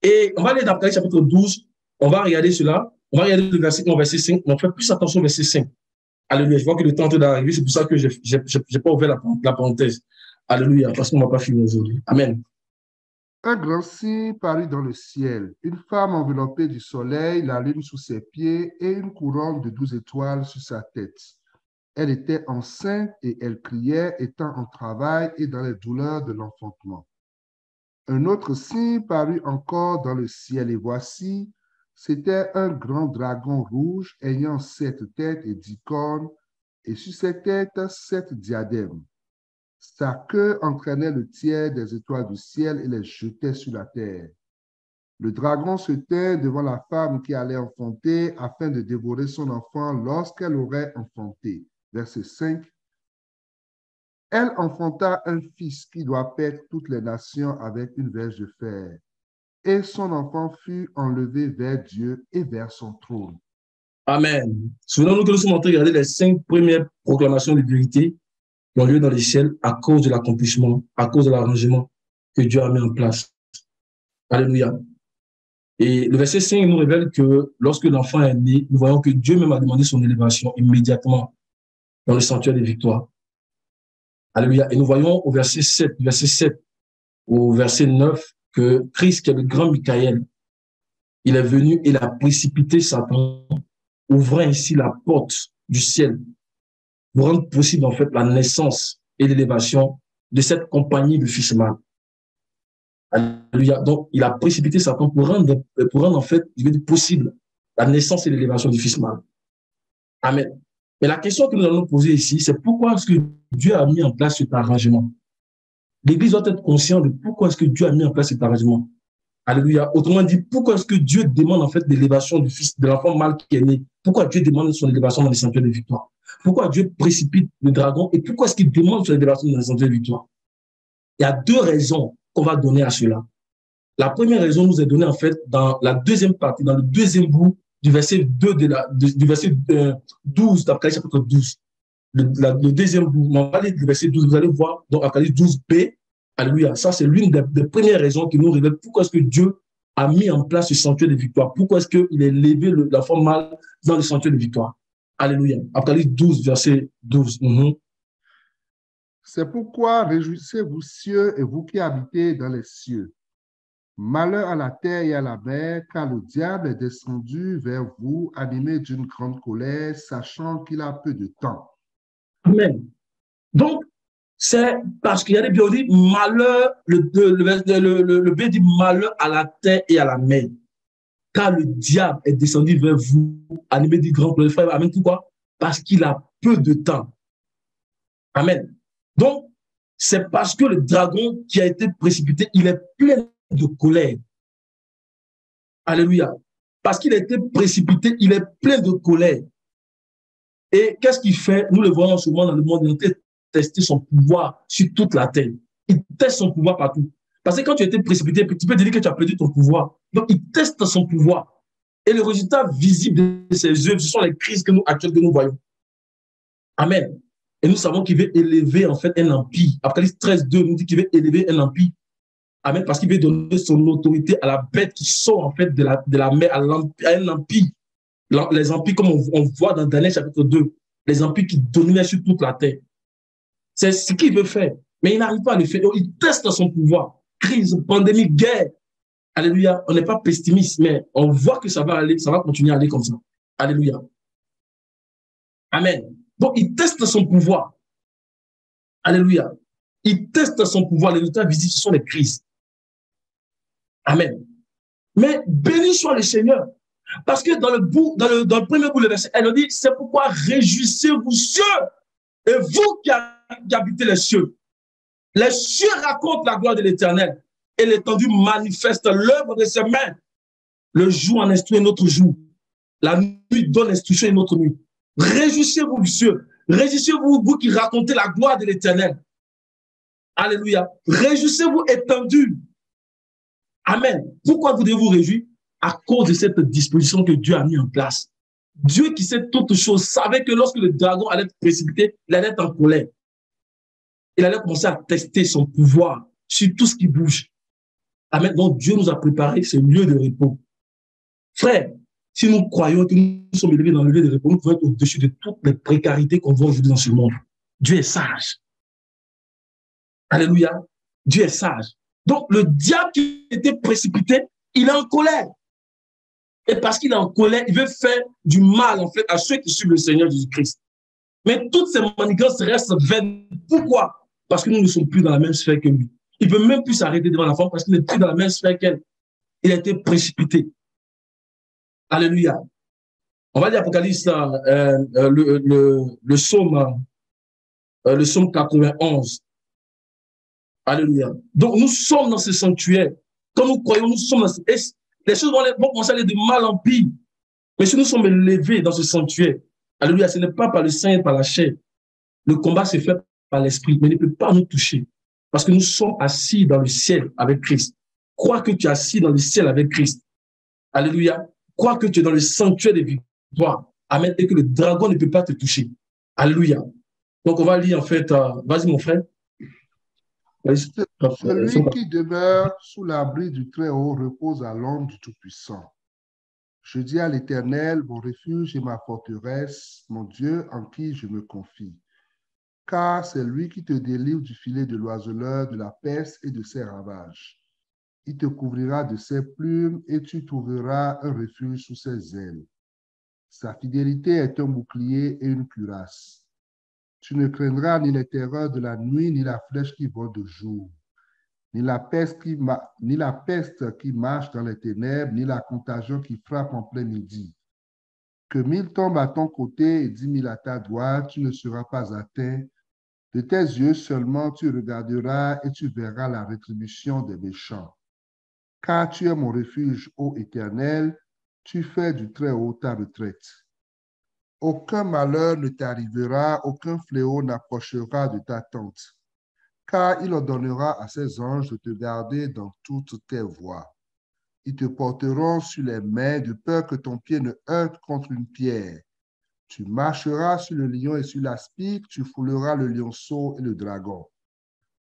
Et on va aller dans Apocalypse chapitre 12. On va regarder cela. On va regarder le verset 1, verset 5. On fait plus attention au verset 5. Alléluia. Je vois que le temps est d'arriver. C'est pour ça que je n'ai pas ouvert la parenthèse. Alléluia. Parce qu'on ne va pas finir aujourd'hui. Amen. Un grand signe parut dans le ciel, une femme enveloppée du soleil, la lune sous ses pieds et une couronne de 12 étoiles sur sa tête. Elle était enceinte et elle criait, étant en travail et dans les douleurs de l'enfantement. Un autre signe parut encore dans le ciel, et voici, c'était un grand dragon rouge ayant 7 têtes et 10 cornes, et sur ses têtes 7 diadèmes. Sa queue entraînait le tiers des étoiles du ciel et les jetait sur la terre. Le dragon se tint devant la femme qui allait enfanter afin de dévorer son enfant lorsqu'elle aurait enfanté. Verset 5. Elle enfanta un fils qui doit paître toutes les nations avec une verge de fer. Et son enfant fut enlevé vers Dieu et vers son trône. Amen. Souvenons-nous que nous sommes en train de regarder les 5 premières proclamations de vérité qui ont lieu dans les ciels à cause de l'accomplissement, à cause de l'arrangement que Dieu a mis en place. Alléluia. Et le verset 5 nous révèle que lorsque l'enfant est né, nous voyons que Dieu même a demandé son élévation immédiatement dans le sanctuaire des victoires. Alléluia. Et nous voyons au verset 7 au verset 9, que Christ, qui est le grand Michael, il est venu et il a précipité Satan, ouvrant ainsi la porte du ciel pour rendre possible en fait la naissance et l'élévation de cette compagnie de Fils mâle. Alléluia. Donc, il a précipité Satan pour rendre en fait possible la naissance et l'élévation du Fils mâle. Amen. Mais la question que nous allons nous poser ici, c'est pourquoi est-ce que Dieu a mis en place cet arrangement? L'Église doit être consciente de pourquoi est-ce que Dieu a mis en place cet arrangement. Alléluia. Autrement dit, pourquoi est-ce que Dieu demande en fait l'élévation du fils, de l'enfant mâle qui est né? Pourquoi Dieu demande son élévation dans les sanctuaires de victoire? Pourquoi Dieu précipite le dragon et pourquoi est-ce qu'il demande son élévation dans les sanctuaires de victoire? Il y a 2 raisons qu'on va donner à cela. La première raison nous est donnée en fait dans la deuxième partie, dans le deuxième bout du verset 2 du verset 12 d'Apocalypse chapitre 12. Le deuxième bout, on va aller du verset 12, vous allez voir, donc Apocalypse 12b, alléluia, ça c'est l'une des premières raisons qui nous révèle pourquoi est-ce que Dieu a mis en place ce sanctuaire de victoire, pourquoi est-ce qu'il a élevé l'enfant mâle dans le sanctuaire de victoire. Alléluia. Apocalypse 12, verset 12. C'est pourquoi réjouissez-vous cieux et vous qui habitez dans les cieux. Malheur à la terre et à la mer, car le diable est descendu vers vous, animé d'une grande colère, sachant qu'il a peu de temps. Amen. Donc, c'est parce qu'il y a des bien dit malheur, le bien dit malheur à la terre et à la mer, car le diable est descendu vers vous, animé d'une grande colère. Frère, amen. Pourquoi? Parce qu'il a peu de temps. Amen. Donc, c'est parce que le dragon qui a été précipité, il est plein de colère. Alléluia. Parce qu'il a été précipité, il est plein de colère. Et qu'est-ce qu'il fait? Nous le voyons souvent dans le monde, il a testé son pouvoir sur toute la terre. Il teste son pouvoir partout. Parce que quand tu as été précipité, tu peux dire que tu as perdu ton pouvoir. Donc, il teste son pouvoir. Et le résultat visible de ses œuvres, ce sont les crises actuelles que nous voyons. Amen. Et nous savons qu'il veut élever en fait un empire. Apocalypse 13:2 nous dit qu'il veut élever un empire. Amen. Parce qu'il veut donner son autorité à la bête qui sort en fait de la mer à un empire. Les empires, comme on voit dans Daniel chapitre 2, les empires qui dominaient sur toute la terre. C'est ce qu'il veut faire. Mais il n'arrive pas à le faire. Il teste son pouvoir. Crise, pandémie, guerre. Alléluia. On n'est pas pessimiste, mais on voit que ça va aller, ça va continuer à aller comme ça. Alléluia. Amen. Donc, il teste son pouvoir. Alléluia. Il teste son pouvoir. Les résultats visibles, ce sont les crises. Amen. Mais béni soit le Seigneur. Parce que dans le premier bout, le verset, elle nous dit, c'est pourquoi réjouissez-vous cieux, et vous qui habitez les cieux. Les cieux racontent la gloire de l'Éternel, et l'étendue manifeste l'œuvre de ses mains. Le jour en instruit notre jour. La nuit donne instruction à notre nuit. Réjouissez-vous cieux. Réjouissez-vous, vous qui racontez la gloire de l'Éternel. Alléluia. Réjouissez-vous étendue. Amen. Pourquoi vous devez vous réjouir? À cause de cette disposition que Dieu a mis en place. Dieu qui sait toutes choses savait que lorsque le dragon allait être précipité, il allait être en colère. Il allait commencer à tester son pouvoir sur tout ce qui bouge. Amen. Donc Dieu nous a préparé ce lieu de repos. Frère, si nous croyons que nous sommes élevés dans le lieu de repos, nous pouvons être au-dessus de toutes les précarités qu'on voit aujourd'hui dans ce monde. Dieu est sage. Alléluia. Dieu est sage. Donc le diable qui était précipité, il est en colère. Et parce qu'il est en colère, il veut faire du mal, en fait, à ceux qui suivent le Seigneur Jésus-Christ. Mais toutes ces manigances restent vaines. Pourquoi? Parce que nous ne sommes plus dans la même sphère que lui. Il ne peut même plus s'arrêter devant la femme parce qu'il n'est plus dans la même sphère qu'elle. Il a été précipité. Alléluia. On va dire Apocalypse, le psaume 91. Alléluia. Donc, nous sommes dans ce sanctuaire. Quand nous croyons, nous sommes dans ce... Les choses vont commencer à aller de mal en pire. Mais si nous sommes élevés dans ce sanctuaire, alléluia, ce n'est pas par le sang et par la chair. Le combat se fait par l'esprit, mais il ne peut pas nous toucher. Parce que nous sommes assis dans le ciel avec Christ. Crois que tu es assis dans le ciel avec Christ. Alléluia. Crois que tu es dans le sanctuaire des victoires. Amen. Et que le dragon ne peut pas te toucher. Alléluia. Donc, on va lire en fait, vas-y mon frère. Celui qui demeure sous l'abri du Très-Haut repose à l'ombre du Tout-Puissant. Je dis à l'Éternel, mon refuge et ma forteresse, mon Dieu en qui je me confie. Car c'est lui qui te délivre du filet de l'oiseleur, de la peste et de ses ravages. Il te couvrira de ses plumes et tu trouveras un refuge sous ses ailes. Sa fidélité est un bouclier et une cuirasse. Tu ne craindras ni les terreurs de la nuit, ni la flèche qui vole de jour, ni la peste qui marche dans les ténèbres, ni la contagion qui frappe en plein midi. Que 1000 tombent à ton côté et 10 000 à ta droite, tu ne seras pas atteint. De tes yeux seulement tu regarderas et tu verras la rétribution des méchants. Car tu es mon refuge, ô Éternel, tu fais du Très-Haut ta retraite. Aucun malheur ne t'arrivera, aucun fléau n'approchera de ta tente, car il ordonnera à ses anges de te garder dans toutes tes voies. Ils te porteront sur les mains de peur que ton pied ne heurte contre une pierre. Tu marcheras sur le lion et sur l'aspic, tu fouleras le lionceau et le dragon.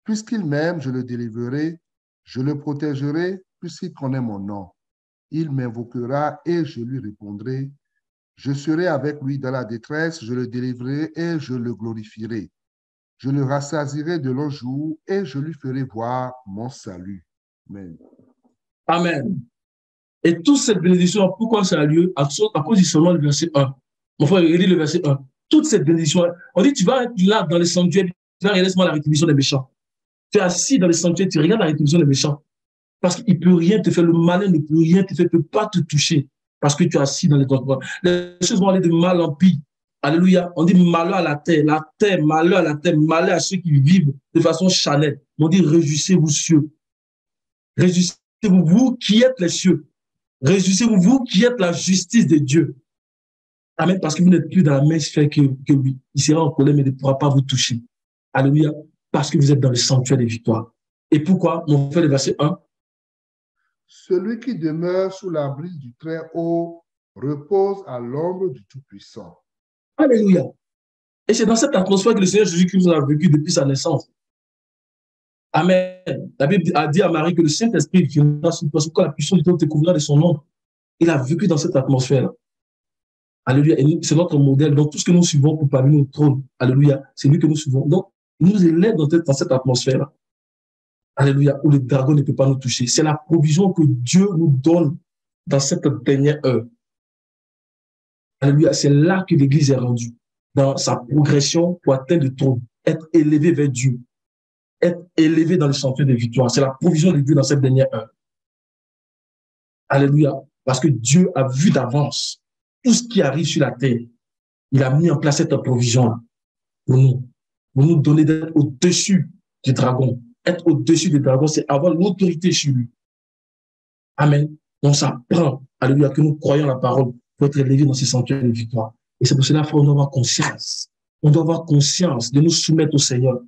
Puisqu'il m'aime, je le délivrerai, je le protégerai, puisqu'il connaît mon nom. Il m'invoquera et je lui répondrai. Je serai avec lui dans la détresse, je le délivrerai et je le glorifierai. Je le rassasierai de longs jours et je lui ferai voir mon salut. Amen. Amen. Et toute cette bénédiction, pourquoi ça a lieu? À cause du seulement du verset 1. Mon frère, il lit le verset 1. Toute cette bénédiction, on dit, tu vas être là dans le sanctuaire, tu vas regarder seulement la rétribution des méchants. Tu es assis dans le sanctuaire, tu regardes la rétribution des méchants. Parce qu'il ne peut rien te faire, le malin ne peut rien te faire, ne peut pas te toucher. Parce que tu es assis dans les droits. Les choses vont aller de mal en pire. Alléluia. On dit malheur à la terre, malheur à la terre, malheur à ceux qui vivent de façon charnelle. On dit réjouissez-vous cieux. Réjouissez-vous, vous qui êtes les cieux. Réjouissez-vous, vous qui êtes la justice de Dieu. Amen. Parce que vous n'êtes plus dans la même sphère que lui. Il sera en colère, mais il ne pourra pas vous toucher. Alléluia. Parce que vous êtes dans le sanctuaire des victoires. Et pourquoi? On fait le verset 1. Celui qui demeure sous l'abri du Très-Haut repose à l'ombre du Tout-Puissant. Alléluia. Et c'est dans cette atmosphère que le Seigneur Jésus-Christ a vécu depuis sa naissance. Amen. La Bible a dit à Marie que le Saint-Esprit viendra sur toi, quand la puissance du temps te couvrira de son ombre. Il a vécu dans cette atmosphère-là. Alléluia. Et c'est notre modèle. Donc, tout ce que nous suivons pour parvenir au trône, alléluia, c'est lui que nous suivons. Donc, il nous élève dans cette atmosphère-là. Alléluia, où le dragon ne peut pas nous toucher. C'est la provision que Dieu nous donne dans cette dernière heure. Alléluia, c'est là que l'Église est rendue, dans sa progression pour atteindre le trône, être élevé vers Dieu, être élevé dans le sentier de victoire. C'est la provision de Dieu dans cette dernière heure. Alléluia, parce que Dieu a vu d'avance tout ce qui arrive sur la terre. Il a mis en place cette provision-là pour nous donner d'être au-dessus du dragon. Être au-dessus du dragon, c'est avoir l'autorité sur lui. Amen. Donc ça prend, alléluia, que nous croyons la parole pour être élevés dans ces sanctuaires de victoire. Et c'est pour cela qu'on doit avoir conscience. On doit avoir conscience de nous soumettre au Seigneur.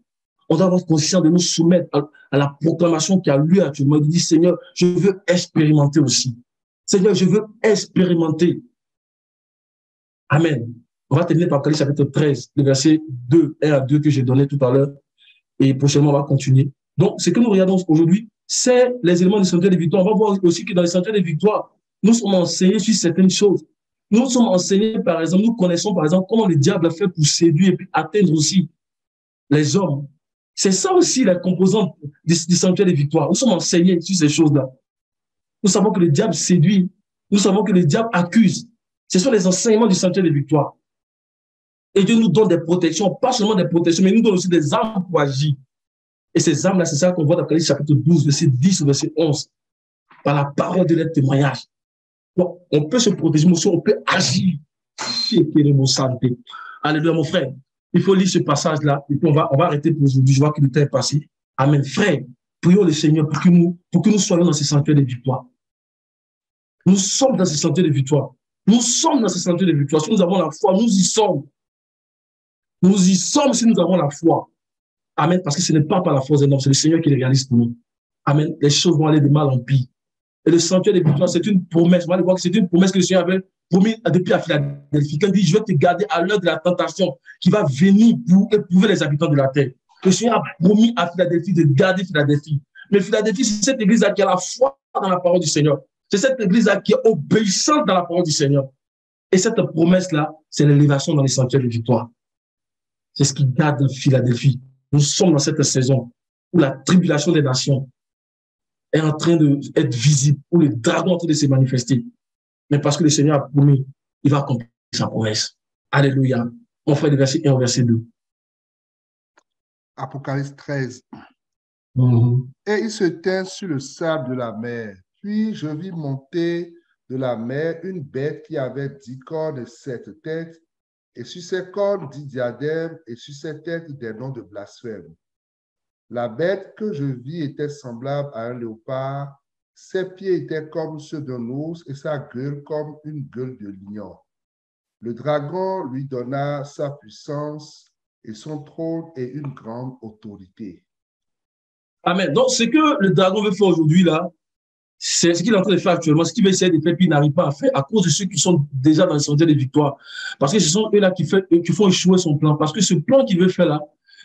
On doit avoir conscience de nous soumettre à la proclamation qui a lieu actuellement. Il dit, Seigneur, je veux expérimenter aussi. Seigneur, je veux expérimenter. Amen. On va terminer par Apocalypse chapitre 13, le verset 2, 1 à 2 que j'ai donné tout à l'heure. Et prochainement, on va continuer. Donc, ce que nous regardons aujourd'hui, c'est les éléments du sanctuaire de victoire. On va voir aussi que dans les sanctuaires de victoire, nous sommes enseignés sur certaines choses. Nous sommes enseignés, par exemple, nous connaissons, par exemple, comment le diable a fait pour séduire et puis atteindre aussi les hommes. C'est ça aussi la composante du sanctuaire de victoire. Nous sommes enseignés sur ces choses-là. Nous savons que le diable séduit. Nous savons que le diable accuse. Ce sont les enseignements du sanctuaire de victoire. Et Dieu nous donne des protections, pas seulement des protections, mais il nous donne aussi des armes pour agir. Et ces armes-là, c'est ça qu'on voit dans Apocalypse chapitre 12, verset 10 ou verset 11, par la parole de leur témoignage. Donc, on peut se protéger, mais aussi on peut agir. Alléluia, mon frère. Il faut lire ce passage-là, et puis on va arrêter pour aujourd'hui. Je vois que le temps est passé. Amen. Frère, prions le Seigneur pour que nous soyons dans ces sanctuaires de victoire. Nous sommes dans ces sanctuaires de victoire. Nous sommes dans ces sanctuaires de victoire. Si nous avons la foi, nous y sommes. Nous y sommes si nous avons la foi. Amen. Parce que ce n'est pas par la force des hommes, c'est le Seigneur qui les réalise pour nous. Amen. Les choses vont aller de mal en pire. Et le sanctuaire de victoire, c'est une promesse. Vous allez voir que c'est une promesse que le Seigneur avait promis depuis à Philadelphie. Quand il dit, je vais te garder à l'heure de la tentation qui va venir pour éprouver les habitants de la terre. Le Seigneur a promis à Philadelphie de garder Philadelphie. Mais Philadelphie, c'est cette église-là qui a la foi dans la parole du Seigneur. C'est cette église-là qui est obéissante dans la parole du Seigneur. Et cette promesse-là, c'est l'élévation dans les sanctuaires de victoire. C'est ce qui garde Philadelphie. Nous sommes dans cette saison où la tribulation des nations est en train d'être visible, où le dragon est en train de se manifester. Mais parce que le Seigneur a promis, il va accomplir sa promesse. Alléluia. On fait le verset 1 au verset 2. Apocalypse 13. Et il se tint sur le sable de la mer. Puis je vis monter de la mer une bête qui avait 10 cornes et 7 têtes, et sur ses cornes 10 diadèmes, et sur ses têtes des noms de blasphème. La bête que je vis était semblable à un léopard. Ses pieds étaient comme ceux d'un ours et sa gueule comme une gueule de lion. Le dragon lui donna sa puissance et son trône et une grande autorité. Amen. Donc, ce que le dragon veut faire aujourd'hui, là, c'est ce qu'il est en train de faire actuellement, ce qu'il veut essayer de faire, puis il n'arrive pas à faire à cause de ceux qui sont déjà dans le sentier de victoire. Parce que ce sont eux-là qui font échouer son plan. Parce que ce plan qu'il veut faire là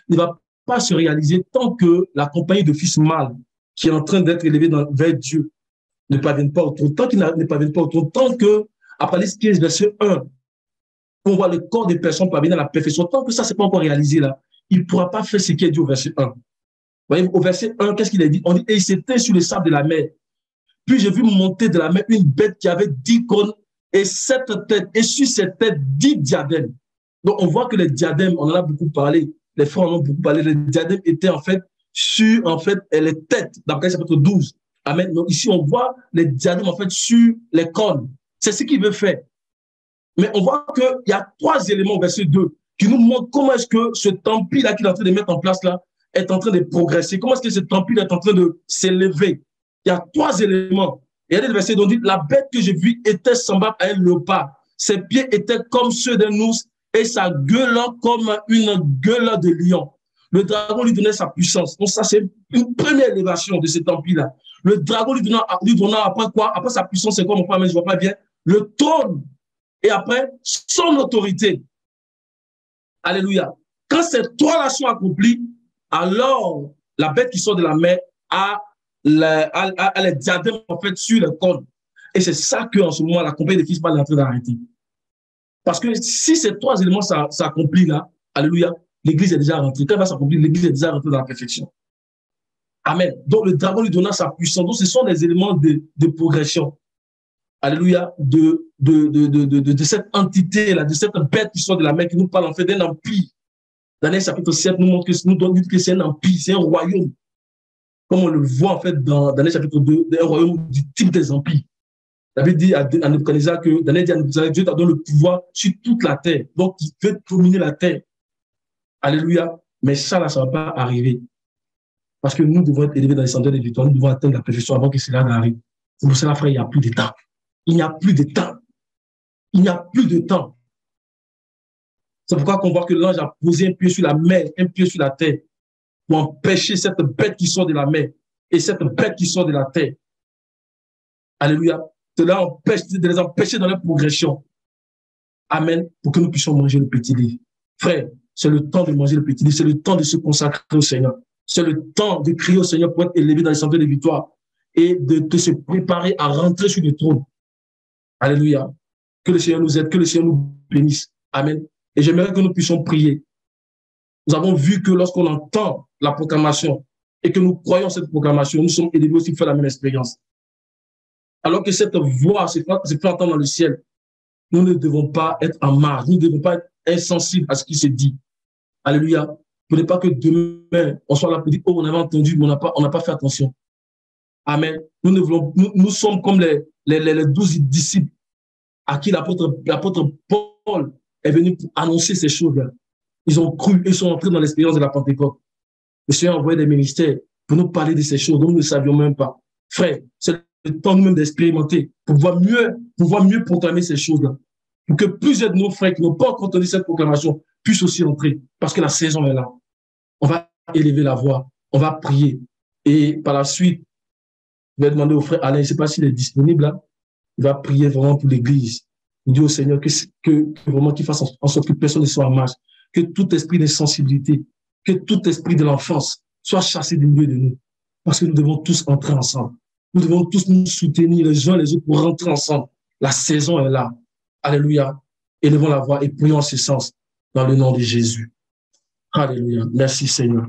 ne va pas se réaliser tant que la compagnie de fils mâles qui est en train d'être élevée vers Dieu ne parviennent pas au trône. Tant qu'ils ne parviennent pas au trône, tant que, Apocalypse 15, verset 1, on voit le corps des personnes parvenir à la perfection, tant que ça, ce n'est pas encore réalisé là, il ne pourra pas faire ce qui est dit au verset 1. Vous voyez, au verset 1, qu'est-ce qu'il a dit? On dit, et il s'était sur le sable de la mer. Puis j'ai vu monter de la mer une bête qui avait 10 cornes et 7 têtes, et sur cette tête 10 diadèmes. Donc on voit que les diadèmes, on en a beaucoup parlé, les frères en ont beaucoup parlé, les diadèmes étaient en fait sur les têtes, d'après chapitre 12. Amen. Donc ici on voit les diadèmes en fait sur les cornes. C'est ce qu'il veut faire. Mais on voit qu'il y a 3 éléments au verset 2 qui nous montrent comment est-ce que ce temple-là qu'il est en train de mettre en place là est en train de progresser. Comment est-ce que ce temple est en train de s'élever? Il y a 3 éléments. Et il y a des versets dont dit, la bête que j'ai vue était semblable à un léopard. Ses pieds étaient comme ceux d'un ours et sa gueule comme une gueule de lion. Le dragon lui donnait sa puissance. Donc ça, c'est une première élévation de cet empire-là. Le dragon lui donnant après quoi? Après sa puissance, c'est quoi mon frère, mais je ne vois pas bien? Le trône. Et après, son autorité. Alléluia. Quand ces 3-là sont accomplis, alors la bête qui sort de la mer a les diadèmes en fait sur le corps. Et c'est ça qu'en ce moment, la compagnie des fils mâles est en train d'arrêter. Parce que si ces 3 éléments s'accomplissent là, alléluia, l'église est déjà rentrée. Quand elle va s'accomplir, l'église est déjà rentrée dans la perfection. Amen. Donc, le dragon lui donna sa puissance. Donc, ce sont des éléments de progression. Alléluia. De cette entité-là, de cette bête qui sort de la mer, qui nous parle en fait d'un empire. Daniel chapitre 7 nous montre que nous donne que c'est un empire, c'est un royaume. Comme on le voit en fait dans Daniel chapitre 2, un royaume du type des empires. David dit à Nebuchadnezzar que Daniel dit à Nebuchadnezzar, Dieu t'a donné le pouvoir sur toute la terre. Donc, il veut dominer la terre. Alléluia. Mais ça, là, ça ne va pas arriver. Parce que nous devons être élevés dans les sentiers de victoire. Nous devons atteindre la perfection avant que cela n'arrive. C'est pour cela, frère, il n'y a plus de temps. Il n'y a plus de temps. Il n'y a plus de temps. C'est pourquoi on voit que l'ange a posé un pied sur la mer, un pied sur la terre, pour empêcher cette bête qui sort de la mer et cette bête qui sort de la terre. Alléluia. Cela empêche de les empêcher dans leur progression. Amen. Pour que nous puissions manger le petit lit. Frère, c'est le temps de manger le petit lit. C'est le temps de se consacrer au Seigneur. C'est le temps de crier au Seigneur pour être élevé dans les sentiers de victoire et de se préparer à rentrer sur le trône. Alléluia. Que le Seigneur nous aide, que le Seigneur nous bénisse. Amen. Et j'aimerais que nous puissions prier. Nous avons vu que lorsqu'on entend la proclamation et que nous croyons cette proclamation, nous sommes élevés aussi pour faire la même expérience. Alors que cette voix se fait entendre dans le ciel, nous ne devons pas être en marge, nous ne devons pas être insensibles à ce qui se dit. Alléluia. Pour ne pas que demain, on soit là pour dire, oh, on avait entendu, mais on n'a pas fait attention. Amen. Nous sommes comme les 12 disciples à qui l'apôtre Paul est venu pour annoncer ces choses-là. Ils ont cru et sont entrés dans l'expérience de la Pentecôte. Le Seigneur a envoyé des ministères pour nous parler de ces choses dont nous ne savions même pas. Frère, c'est le temps nous-mêmes d'expérimenter pour pouvoir mieux proclamer ces choses-là. Pour que plusieurs de nos frères qui n'ont pas encore entendu cette proclamation puissent aussi entrer. Parce que la saison est là. On va élever la voix. On va prier. Et par la suite, je vais demander au frère Alain, je ne sais pas s'il est disponible là. Il va prier vraiment pour l'Église. Il dit au Seigneur que vraiment qu'il fasse en sorte que personne ne soit en marge. Que tout esprit d'insensibilité, que tout esprit de l'enfance soit chassé du milieu de nous. Parce que nous devons tous entrer ensemble. Nous devons tous nous soutenir les uns les autres pour rentrer ensemble. La saison est là. Alléluia. Élevons la voix et prions en ce sens dans le nom de Jésus. Alléluia. Merci Seigneur.